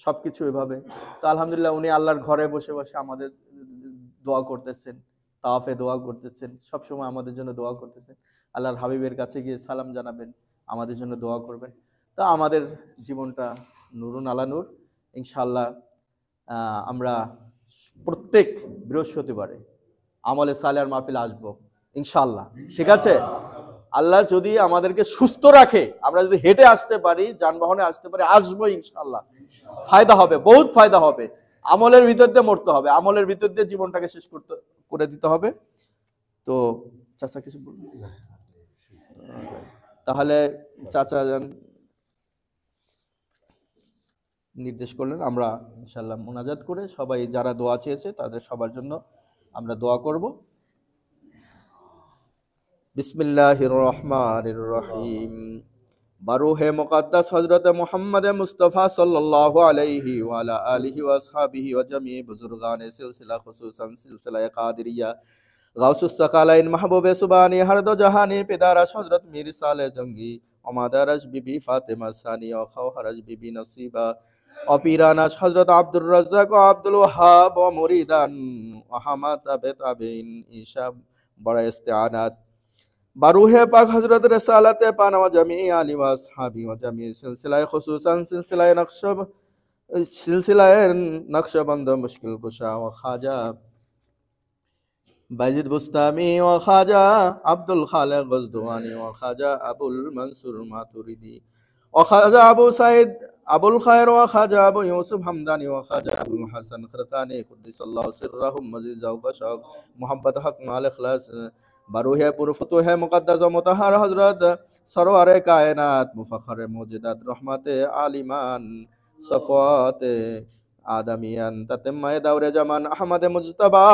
সবকিছু এভাবে, তো আলহামদুলিল্লাহ উনি আল্লাহর ঘরে বসে বসে আমাদের দোয়া করতেছেন, তাওয়াফে দোয়া করতেছেন, সবসময় আমাদের জন্য দোয়া করতেছেন। আল্লাহর হাবিবের কাছে গিয়ে সালাম জানাবেন, আমাদের জন্য দোয়া করবেন। তা আমাদের জীবনটা নুরুন আলা নূর। ইনশাআল্লাহ আমরা প্রত্যেক বৃহস্পতিবারে আমলে সালেহার মাহফিল আসবো ইনশাআল্লাহ, ঠিক আছে? আল্লাহ যদি আমাদেরকে সুস্থ রাখে, আমরা যদি হেঁটে আসতে পারি, যানবাহনে আসতে পারি, আসবো ইনশাআল্লাহ। ফায়দা হবে, বহুত ফায়দা হবে। আমলের ভিতর দিয়ে মরতে হবে, আমলের ভিতর দিয়ে জীবনটাকে শেষ করে দিতে হবে। তো চাচা কিছু বলবেন? তাহলে চাচা যান নির্দেশ করলেন, আমরা ইনশাআল্লাহ মুনাজাত করে সবাই যারা দোয়া চেয়েছে তাদের সবার জন্য আমরা দোয়া করব। বিসমিল্লাহির রহমানির রহিম। বারুহে মুকদ্দাস হযরত মুহাম্মদ মুস্তাফা সাল্লাল্লাহু আলাইহি ওয়া আলা আলিহি ওয়া আসহাবিহি ওয়া জামি বুজুরগানে সিলসিলা খুসুসান সিলসিলায়ে কাদেরিয়া গাউসুস সাকালাইন মাহবুবে সুবহানি হর দো জাহানি পেদারাশ হযরত মীর সালে জঙ্গি ওমাদারাশ বিবি ফাতেমা সানি ও খাওহারাশ বিবি নসিবা ও পীরানাশ হযরত আব্দুর রাজ্জাক ও আব্দুল ওয়াহাব ও মুরিদান ওহামাত তাবেইন ঈশা বড় ইস্তেআনাত বারুহে পাক হযরত রিসালাতে পানা ওয়া জামি আলি ওয়া আসহাবি ওয়া জামি সিলসিলায়ে খুসুসান সিলসিলায়ে নকশবন্দ মুশকিল কুশা ওয়া খাজা বাইজিদ বুস্তামি ও খাজা আব্দুল খালেক গজদওয়ানি ও খাজা আবুল মনসুর মাতুরিদি ও খাজা আবু সাইদ আবুল খায়ের ও খাজা আবু ইউসুফ হামদানি ও খাজা আবুল হাসান খরকানি কুদ্দিসাল্লাহু সিররাহুম মজিদ জাওকা শক মোহাম্মদ হক মাল ইখলাস বারুহে পুর ফুতুহে মুকদ্দাস ও মুতাহহার হযরত সরওয়ারে কায়নাত মুফাখরে মুজিদাত রহমাতে আলিমান সফওয়াতে আদমিয়ান তাতেম্মায়ে দাওরে জামান আহমদ মুজতবা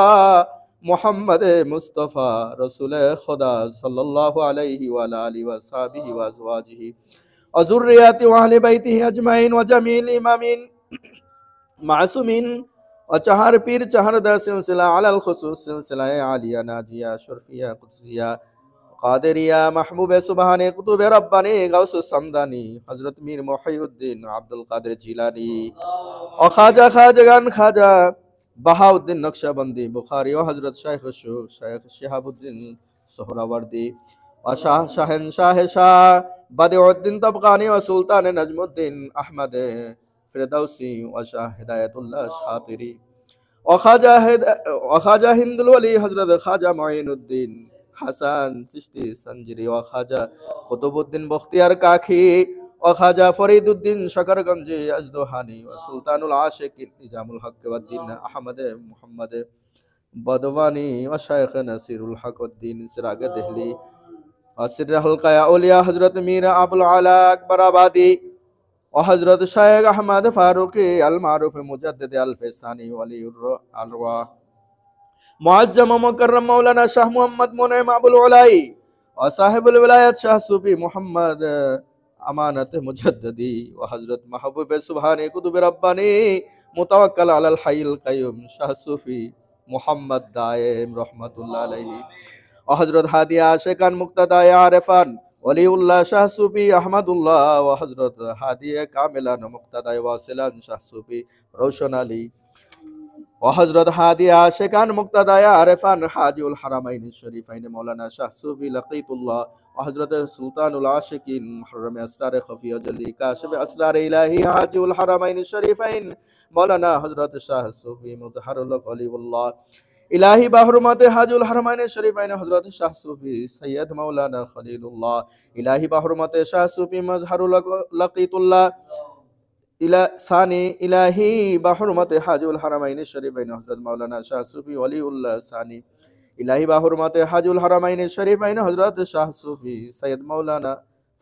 মোহাম্মদ মুস্তফা রসুল খুদা সাল্লাল্লাহু আলাইহি ওয়া আলিহি ওয়া সাহবিহি ওয়া আজওয়াজিহি ওয়া যুররিয়াতি ওয়া আহলি বাইতিহি আজমাইন ওয়া জামিল ইমামিন মাসুমিন ওয়া চাহার পীর চাহার দা সিলসিলা আলাল খুসুস সিলসিলা আলিয়া নাজিয়া শরফিয়া কুদসিয়া কাদেরিয়া মাহবুবে সুবহানে কুতুবে রব্বানি গাউসুস সামদানি হযরত মীর মুহিউদ্দিন আব্দুল কাদের জিলানী ও খাজা খাজাগান খাজা বাহাউদ্দিন নকশবন্দি বুখারী ও হযরত শাইখ শিহাবুদ্দিন সোহরাওয়ার্দী ও শাহেনশাহ শাহ বাদিউদ্দিন তবকানি ও সুলতান নজমুদ্দিন আহমদ ফিরদৌসি ও শাহ হিদায়াতুল্লাহ শাতিরি ও খাজা হিন্দুল ওলি হযরত খাজা মুঈনুদ্দিন হাসান চিশতি সঞ্জিরি ও খাজা কুতুবউদ্দিন বখতিয়ার কাখি ও খাজা ফরিদউদ্দিন शकरगंजी अजदोहानी व सुल्तानुल आशिकीन निजामुल हक वद्दीन अहमद मुहम्मद बदवानी व शेख नसीरुल हक वद्दीन सिराग दहली व सिर हल्का औलिया हजरत मीर अबुल आला अकबर आबादी व हजरत शेख अहमद फारूकी अल मारूफ मुजद्दिद अल फैसानी वलीउर अरवाह मुअज्जम मुकर्रम मौलाना शाह मोहम्मद मुनइम अबुल उलाई व साहिबुल विलायत शाह सूफी मोहम्मद अमानत मुजद्ददी व हजरत महबूब सुभानी कुतुब रब्बानी मुतवक्कल अलल हय्यिल कय्यूम शाह सूफी मोहम्मद दाइम रहमतुल्लाह अलैहि व हजरत हादिया आशिकान मुक्तदा आरिफान वलीउल्लाह शाह सूफी अहमदुल्लाह व हजरत हादिया कामिलान मुक्तदा वासिलान शाह सूफी रोशन अली व हजरत हादिया आशिकान मुक्तदा आरिफान हाजीउल हरमैन शरीफैन मौलाना शाह सूफी लकीतुल्लाह व हजरत सुल्तानुल आशिकीन मुहर्रम असरार खफिया जली काशिफ असरार इलाही हाजीउल हरमैन शरीफैन मौलाना हजरत शाह सूफी मुजहरुल कलीमुल्लाह इलाही बहरुमत हाजीउल हरमैन शरीफैन हजरत शाह सूफी सैयद मौलाना खलीलुल्लाह इलाही बहरुमत शाह सूफी मजहरुल लकीतुल्लाह इला सानी इलाही बहरुमत हाजुल हरमैन शरीफैन हजरत मौलाना शाह सूफी वलीउल्लाह सानी इलाही बहरुमत हाजुल हरमैन शरीफैन हजरत शाह सूफी सैयद मौलाना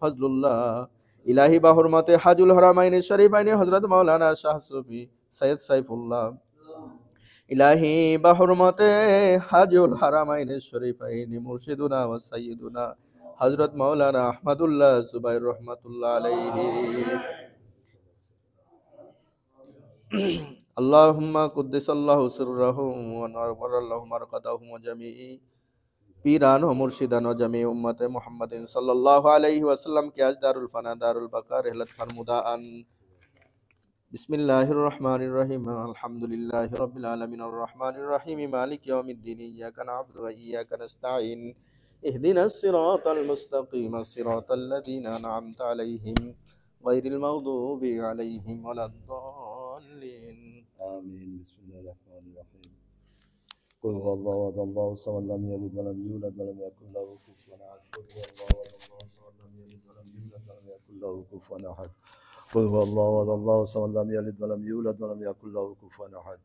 फजलुल्लाह इलाही बहरुमत हाजुल हरमैन शरीफैन हजरत मौलाना शाह सूफी सैयद सैफुल्लाह इलाही बहरुमत हाजुल हरमैन शरीफैन मुर्शिदुना व सय्यदुना हजरत मौलाना अहमदुल्लाह जुबैर रहमतुल्लाह अलैहि अल्लाहुम्मा कुद्दिसल्लाहु सिर्रहु व नव्वरल्लाहु मरक़दहु व जमीई पीरान व मुर्शिदान व जमी उम्मत मुहम्मदिन सल्लल्लाहु अलैहि वसल्लम के आज दारुल फना दारुल बका रहलत फरमुदान बिस्मिल्लाहिर रहमानिर रहीम अल्हम्दुलिल्लाहि रब्बिल आलमीन अर्रहमानिर रहीम मालिक यौमिद्दीन इय्याका नअबुदु व इय्याका नस्तईन इहदिनस सिरातल मुस्तकीम सिरातल लज़ीना अनअमता अलैहिम गैरिल मग़दूबि अलैहिम वलद्दाल्लीन आमीन बिस्मिल्लाहिर्रहमानिर्रहीम कुल हुवल्लाहु अहद अल्लाहु समद लम यलिद वलम यूलद वलम यकुल लहु कुफुवन अहद कुल हुवल्लाहु अहद अल्लाहु समद लम यलिद वलम यूलद वलम यकुल लहु कुफुवन अहद कुल हुवल्लाहु अहद अल्लाहु समद लम यलिद वलम यूलद वलम यकुल लहु कुफुवन अहद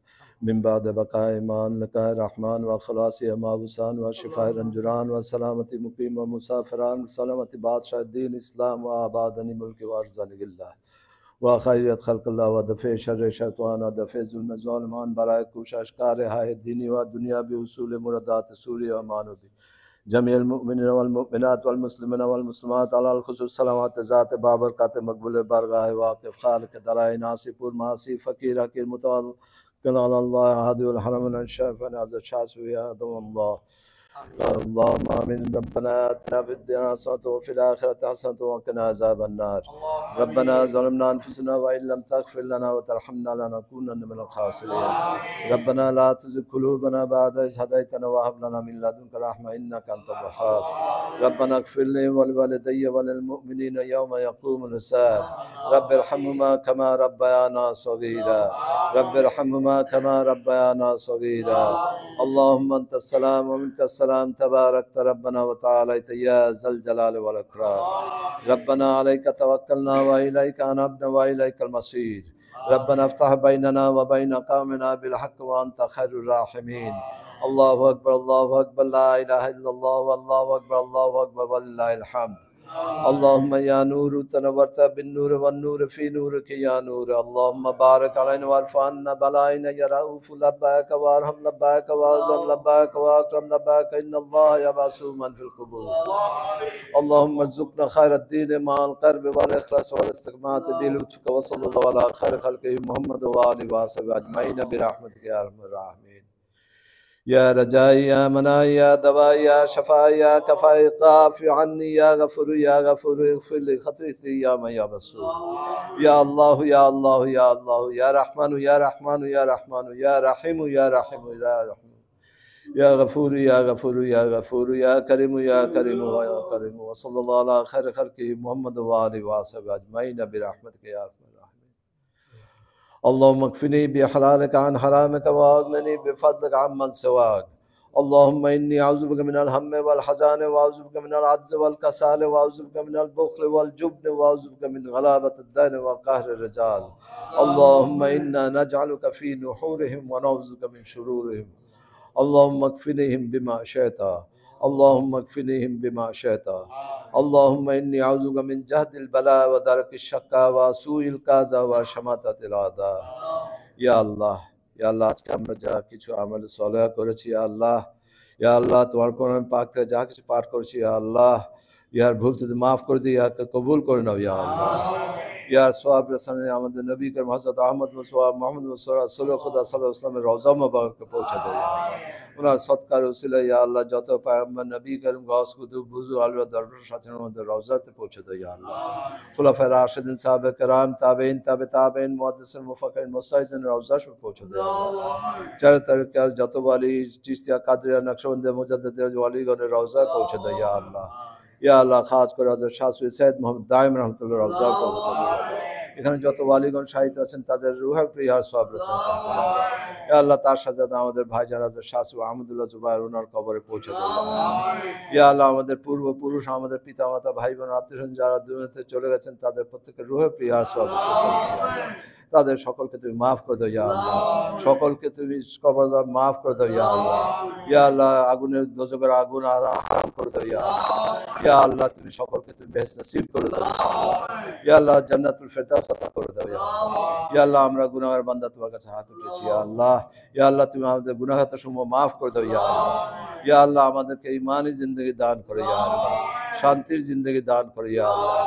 मिन बाद बक़ाए ईमान लक़ाए रहमान व खलासी माबूसान व शिफाए रंजुरान व सलामती मुकीम व मुसाफिरान सलामती बादशाह दीन इस्लाम व आबादनी मुल्क व अर्ज़निल्लाह व खैरियत खल्क़िल्लाह व दफ़े शर्र शैतान व दफ़े ज़ुल्म ज़ालिमान बराए कोशिश कार हाय दीनी व दुनिया भी उसूल मुरादात सूरी व मानवी जमील मुमिनीन वल मुमिनात वल मुस्लिमीन वल मुस्लिमात अलल खुसूस सलामत ज़ात बाबरकत मकबूल बारगाह वाक़िफ़ खालिक़ दराए नासिपुर मासी फ़कीर हकीर मुतवक्किल अल्लाह हादिउल हरमैन शरीफैन हज़रत शाह सूफी अदमल्लाह اللهم آمين. ربنا آتنا في الدنيا حسنة وفي الآخرة حسنة وقنا عذاب النار. ربنا ظلمنا أنفسنا وإن لم تغفر لنا وترحمنا لنكونن من الخاسرين. ربنا لا تزغ قلوبنا بعد إذ هديتنا وهب لنا من لدنك رحمة إنك أنت الوهاب. ربنا اغفر لي ولوالدي وللمؤمنين يوم يقوم الحساب. رب ارحمهما كما ربيانا صغيرا. رب ارحمهما كما ربيانا صغيرا. اللهم أنت السلام ومنك السلام تباركت ربنا وتعاليت يا ذا الجلال والإكرام. ربنا عليك توكلنا وإليك أنبنا وإليك المصير. ربنا افتح بيننا وبين قومنا بالحق وأنت خير الراحمين. الله أكبر الله أكبر لا إله إلا الله والله أكبر الله أكبر ولله الحمد. اللهم يا نور تنورت بالنور والنور في نورك يا نور. اللهم بارك علينا وارفع عنا بلائنا يا رؤوف لبيك وارحم لبيك واعظم لبيك واكرم لبيك ان الله يبعث من في القبور. اللهم ارزقنا خير الدين مع القرب والاخلاص والاستقامة بلطفك وصلى الله على خير خلقه محمد وآله وصحبه اجمعين برحمتك يا ارحم الراحمين. يا رجائي يا مناي يا دواء يا شفاء يا كفاء قافي عني يا غفور يا غفور اغفر لي خطيئتي يا من يا بصور. يا الله يا الله يا الله يا رحمن يا رحمن يا رحمن يا رحيم يا رحيم يا رحيم يا غفور يا غفور يا غفور يا كريم يا كريم يا كريم. وصلى الله على خير خلقه محمد وآله وصحبه أجمعين برحمتك يا أرحم الراحمين. اللهم اكفني بحلالك عن حرامك واغنني بفضلك عمن سواك. اللهم إني أعوذ بك من الهم والحزن وأعوذ بك من العجز والكسال وأعوذ بك من البخل والجبن وأعوذ بك من غلابة الدين وقهر الرجال. اللهم إنا نجعلك في نحورهم ونعوذ بك من شرورهم. اللهم اكفنيهم بما شئت. اللهم اكفنيهم بما شئت. اللهم إني أعوذ بك من جهد البلاء ودرك الشقاء وسوء القضاء وشماتة الأعداء. يا الله يا الله আজকে আমরা যা কিছু আমল সালেহ করেছি ইয়া আল্লাহ, ইয়া আল্লাহ তোমার কোরআন পাক থেকে যা কিছু পাঠ করেছি ইয়া আল্লাহ, ইয়ার ভুল ত্রুটি মাফ করে দিয়ে ইয়াকে কবুল করে নাও ইয়া আল্লাহ। ইয়ার সওয়াব রসানে আমাদের নবী করিম হযরত আহমদ মুসওয়া মুহাম্মদ মুসওয়া রাসূলুল্লাহ খুদা সাল্লাল্লাহু আলাইহি ওয়াসাল্লামের রওজা মুবারকে পৌঁছে দাও ইয়া আল্লাহ। ওনার সদকার উসিলা ইয়া আল্লাহ যত পয়গম্বর নবী করিম গাউস কুতুব বুজুর্গ আলিয়া দরবার সাথীদের মধ্যে রওজাতে পৌঁছে দাও ইয়া আল্লাহ। খুলাফায়ে রাশিদিন সাহাবে কেরাম তাবেঈন তাবে তাবেঈন মুহাদ্দিসিন মুফাক্কিরিন মুজতাহিদিন রওজা সব পৌঁছে দাও ইয়া আল্লাহ। চার তরিকার যত ওয়ালি চিশতিয়া কাদরিয়া নকশবন্দি মুজাদ্দিদের ওয়ালিগণের রওজায় পৌঁছে দাও ইয়া আল্লাহ। ইয়া আল্লাহ খাস করে হযরত শাহ সৈয়দ মুহাম্মদ দাইম রাহমাতুল্লাহ রওজা পৌঁছে দাও ইয়া আল্লাহ। এখানে যত ওয়ালিগণ শাহিদ আছেন তাদের রূহের প্রিয়ার সওয়াব রসান করতে দাও ইয়া আল্লাহ। তার সাথে আমাদের ভাইজান হযরত শাহ আহমদুল্লাহ জুবায়ের ওনার কবরে পৌঁছে দাও ইয়া আল্লাহ। আমাদের পূর্বপুরুষ আমাদের পিতামাতা ভাই বোন আত্মীয়স্বজন যারা দুনিয়াতে চলে গেছেন তাদের প্রত্যেকের রূহের প্রিয়ার সওয়াব রসান করতে দাও। তাদের সকলকে তুমি মাফ করে দাও ইয়া আল্লাহ। সকলকে তুমি কবর মাফ করে দাও ইয়া আল্লাহ। ইয়া আল্লাহ আগুনের দোজখের আগুন হারাম করে দাও ইয়া আল্লাহ। ইয়া আল্লাহ তুমি সকলকে তুমি বেহেশত নসিব করে দাও ইয়া আল্লাহ। জান্নাতুল ফেরদাউস আতা করে দাও ইয়া আল্লাহ। ইয়া আল্লাহ আমরা গুনাহগার বান্দা তোমার কাছে হাত উঠেছি ইয়া আল্লাহ। ইয়া আল্লাহ তুমি আমাদের গুনাহসমূহ মাফ করে দাও ইয়া আল্লাহ। ইয়া আল্লাহ আমাদেরকে ঈমানি জিন্দেগি দান করে ইয়া আল্লাহ, শান্তির জিন্দেগি দান করে ইয়া আল্লাহ।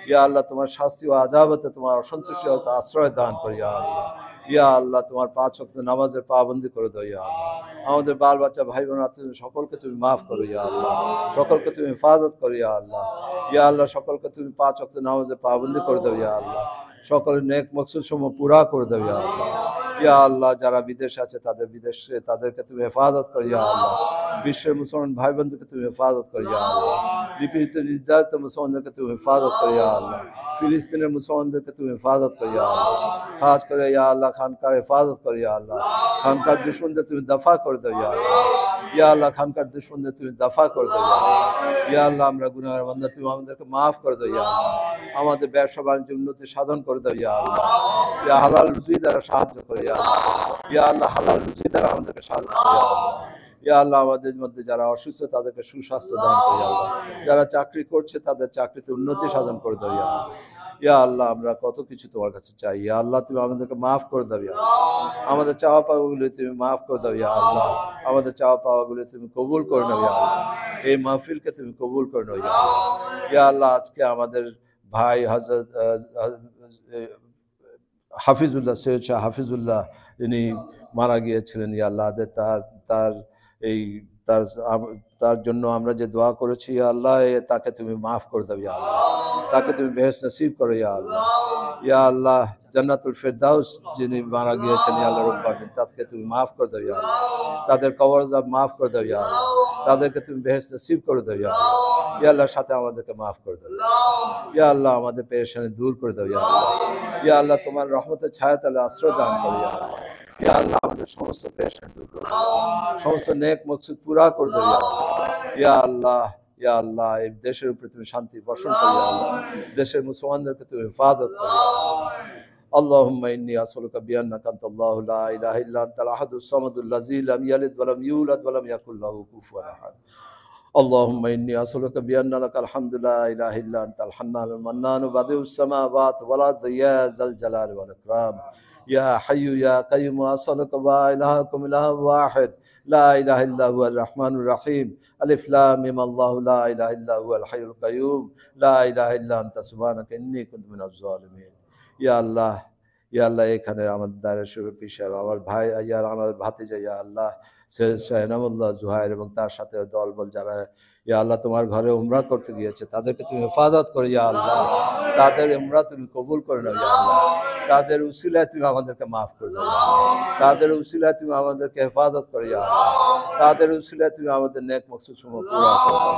ইয়া আল্লাহ তোমার শাস্তি ও আযাবতে তোমার অসন্তুষ্টি ও আশ্রয় দান করে ইয়া আল্লাহ। ইয়া আল্লাহ তোমার 5 ওয়াক্ত নামাজের পাবন্দি করে দাও ইয়া আল্লাহ। আমাদের বাল বাচ্চা ভাই বোন আত্মীয় সকলকে তুমি মাফ করো ইয়া আল্লাহ। সকলকে তুমি হেফাজত করো ইয়া আল্লাহ। ইয়া আল্লাহ সকলকে তুমি 5 ওয়াক্ত নামাজের পাবন্দি করে দাও ইয়া আল্লাহ। সকলের নেক মকসুদ সমূহ পুরা করে দাও ইয়া আল্লাহ। ইয়া আল্লাহ যারা বিদেশে আছে তাদের বিদেশে তাদেরকে তুমি হেফাজত করো ইয়া আল্লাহ। বিশ্বের মুসলমান ভাই বোনদেরকে তুমি হেফাজত করো ইয়া আল্লাহ। নিপীড়িত নির্যাতিত মুসলমানদেরকে তুমি হেফাজত করো ইয়া আল্লাহ। ফিলিস্তিনের মুসলমানদেরকে তুমি হেফাজত করো ইয়া আল্লাহ। খাস করে ইয়া আল্লাহ খানকার হেফাজত করো ইয়া আল্লাহ। খানকার দুশমনদের তুমি দফা করে দাও ইয়া আল্লাহ। ইয়া আল্লাহ খানকার দুশমনদের তুমি দফা করে দাও ইয়া আল্লাহ। ইয়া আল্লাহ আমরা গুনাহগার বান্দা তুমি আমাদেরকে মাফ করে দাও ইয়া আল্লাহ। আমাদের ব্যবসা বাণিজ্য উন্নতি সাধন করে দাও ইয়া আল্লাহ। ইয়া হালাল রুজি দ্বারা সাহায্য করে ইয়া আল্লাহ। ইয়া আল্লাহ হালাল রুজি দ্বারা আমাদেরকে সাহায্য করে ইয়া আল্লাহ। ইয়া আল্লাহ আমাদের মধ্যে যারা অসুস্থ তাদেরকে সুস্বাস্থ্য দান করে ইয়া আল্লাহ। যারা চাকরি করছে তাদের চাকরিতে উন্নতি সাধন করে দাও ইয়া আল্লাহ। ইয়া আল্লাহ আমরা কত কিছু তোমার কাছে চাই ইয়া আল্লাহ। তুমি আমাদেরকে মাফ করে দাও ইয়া আল্লাহ। আমাদের চাওয়া পাওয়াগুলো তুমি মাফ করে দাও ইয়া আল্লাহ। আমাদের চাওয়া পাওয়াগুলো তুমি কবুল করে নাও ইয়া আল্লাহ। এই মাহফিলকে তুমি কবুল করে নাও ইয়া আল্লাহ। ইয়া আল্লাহ আজকে আমাদের ভাই হযরত হাফিজুল্লাহ সৈয়দ শাহ হাফিজুল্লাহ ইনি মারা গিয়েছিলেন ইয়া আল্লাহ। তার এই তার জন্য আমরা যে দোয়া করেছি ইয়া আল্লাহ, তাকে তুমি মাফ করে দাও ইয়া আল্লাহ, তাকে তুমি বেহেশত নসিব করো ইয়া আল্লাহ। ইয়া আল্লাহ, জান্নাতুল ফেরদাউস যিনি মারা গিয়েছেন ইয়া আল্লাহ রব্বুল আলামিন, তাকে তুমি মাফ করে দাও ইয়া আল্লাহ, তাদের কবর আযাব মাফ করে দাও ইয়া আল্লাহ, তাদেরকে তুমি বেহেশত নসিব করে দাও ইয়া আল্লাহ। ইয়া আল্লাহ, সাথে আমাদেরকে মাফ করে দাও ইয়া আল্লাহ, আমাদের পেরেশানি দূর করে দাও ইয়া আল্লাহ। ইয়া আল্লাহ, তোমার রহমতের ছায়া তলে আশ্রয় দান করো ইয়া আল্লাহ। ইয়া আল্লাহ, আমাদের সমস্ত পেরেশানি দূর করে দাও, সমস্ত নেক মকসুদ পুরা করে দাও ইয়া আল্লাহ। ইয়া আল্লাহ, ইয়া আল্লাহ, এই দেশের উপরে তুমি শান্তি বর্ষণ করো ইয়া আল্লাহ, দেশের মুসলমানদেরকে তুমি হেফাজত করো ইয়া আল্লাহ। اللهم إني أسألك بأنك أنت الله لا إله إلا أنت الأحد الصمد الذي لم يلد ولم يولد ولم يكن له كفوا أحد. اللهم إني أسألك بأن لك الحمد لا إله إلا أنت الحنان المنان بديع السماوات والأرض يا ذا الجلال والإكرام. يا حي يا قيوم أسألك وإلهكم إله واحد لا إله إلا هو الرحمن الرحيم. ألف لام ميم الله لا إله إلا هو الحي القيوم لا إله إلا أنت سبحانك إني كنت من الظالمين. ইয়া আল্লাহ, ইয়া আল্লাহ, এখানে আমাদের দায়রা শরীফ পিসাব আমার ভাই, ইয়া আমার ভাতিজা ইয়া আল্লাহ শাহনামুল্লাহ জুহাইর এবং তার সাথে দলবল যারা ইয়া আল্লাহ তোমার ঘরে উমরা করতে গিয়েছে, তাদেরকে তুমি হেফাজত করো ইয়া আল্লাহ, তাদের উমরা তুমি কবুল করে নাও ইয়া আল্লাহ, তাদের উসিলায় তুমি আমাদেরকে মাফ করে দাও, তাদের উসিলায় তুমি আমাদেরকে হেফাজত করো ইয়া আল্লাহ, তাদের উসিলায় তুমি আমাদের নেক মকসুদ সমূহ পুরা করো।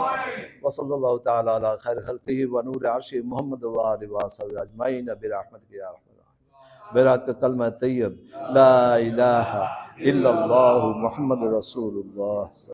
ওয়া সাল্লাল্লাহু তাআলা আলা খায়রি খালকিহি ওয়া নূরি আরশি মুহাম্মদ ওয়া আলিহি ওয়া সাহবিহি আজমাইন বিরহমাতিকা ইয়া আরহামার রাহিমিন। বিরাকা কালমা তাইয়্যিব লা ইলাহা ইল্লাল্লাহু মুহাম্মাদুর রাসূলুল্লাহ।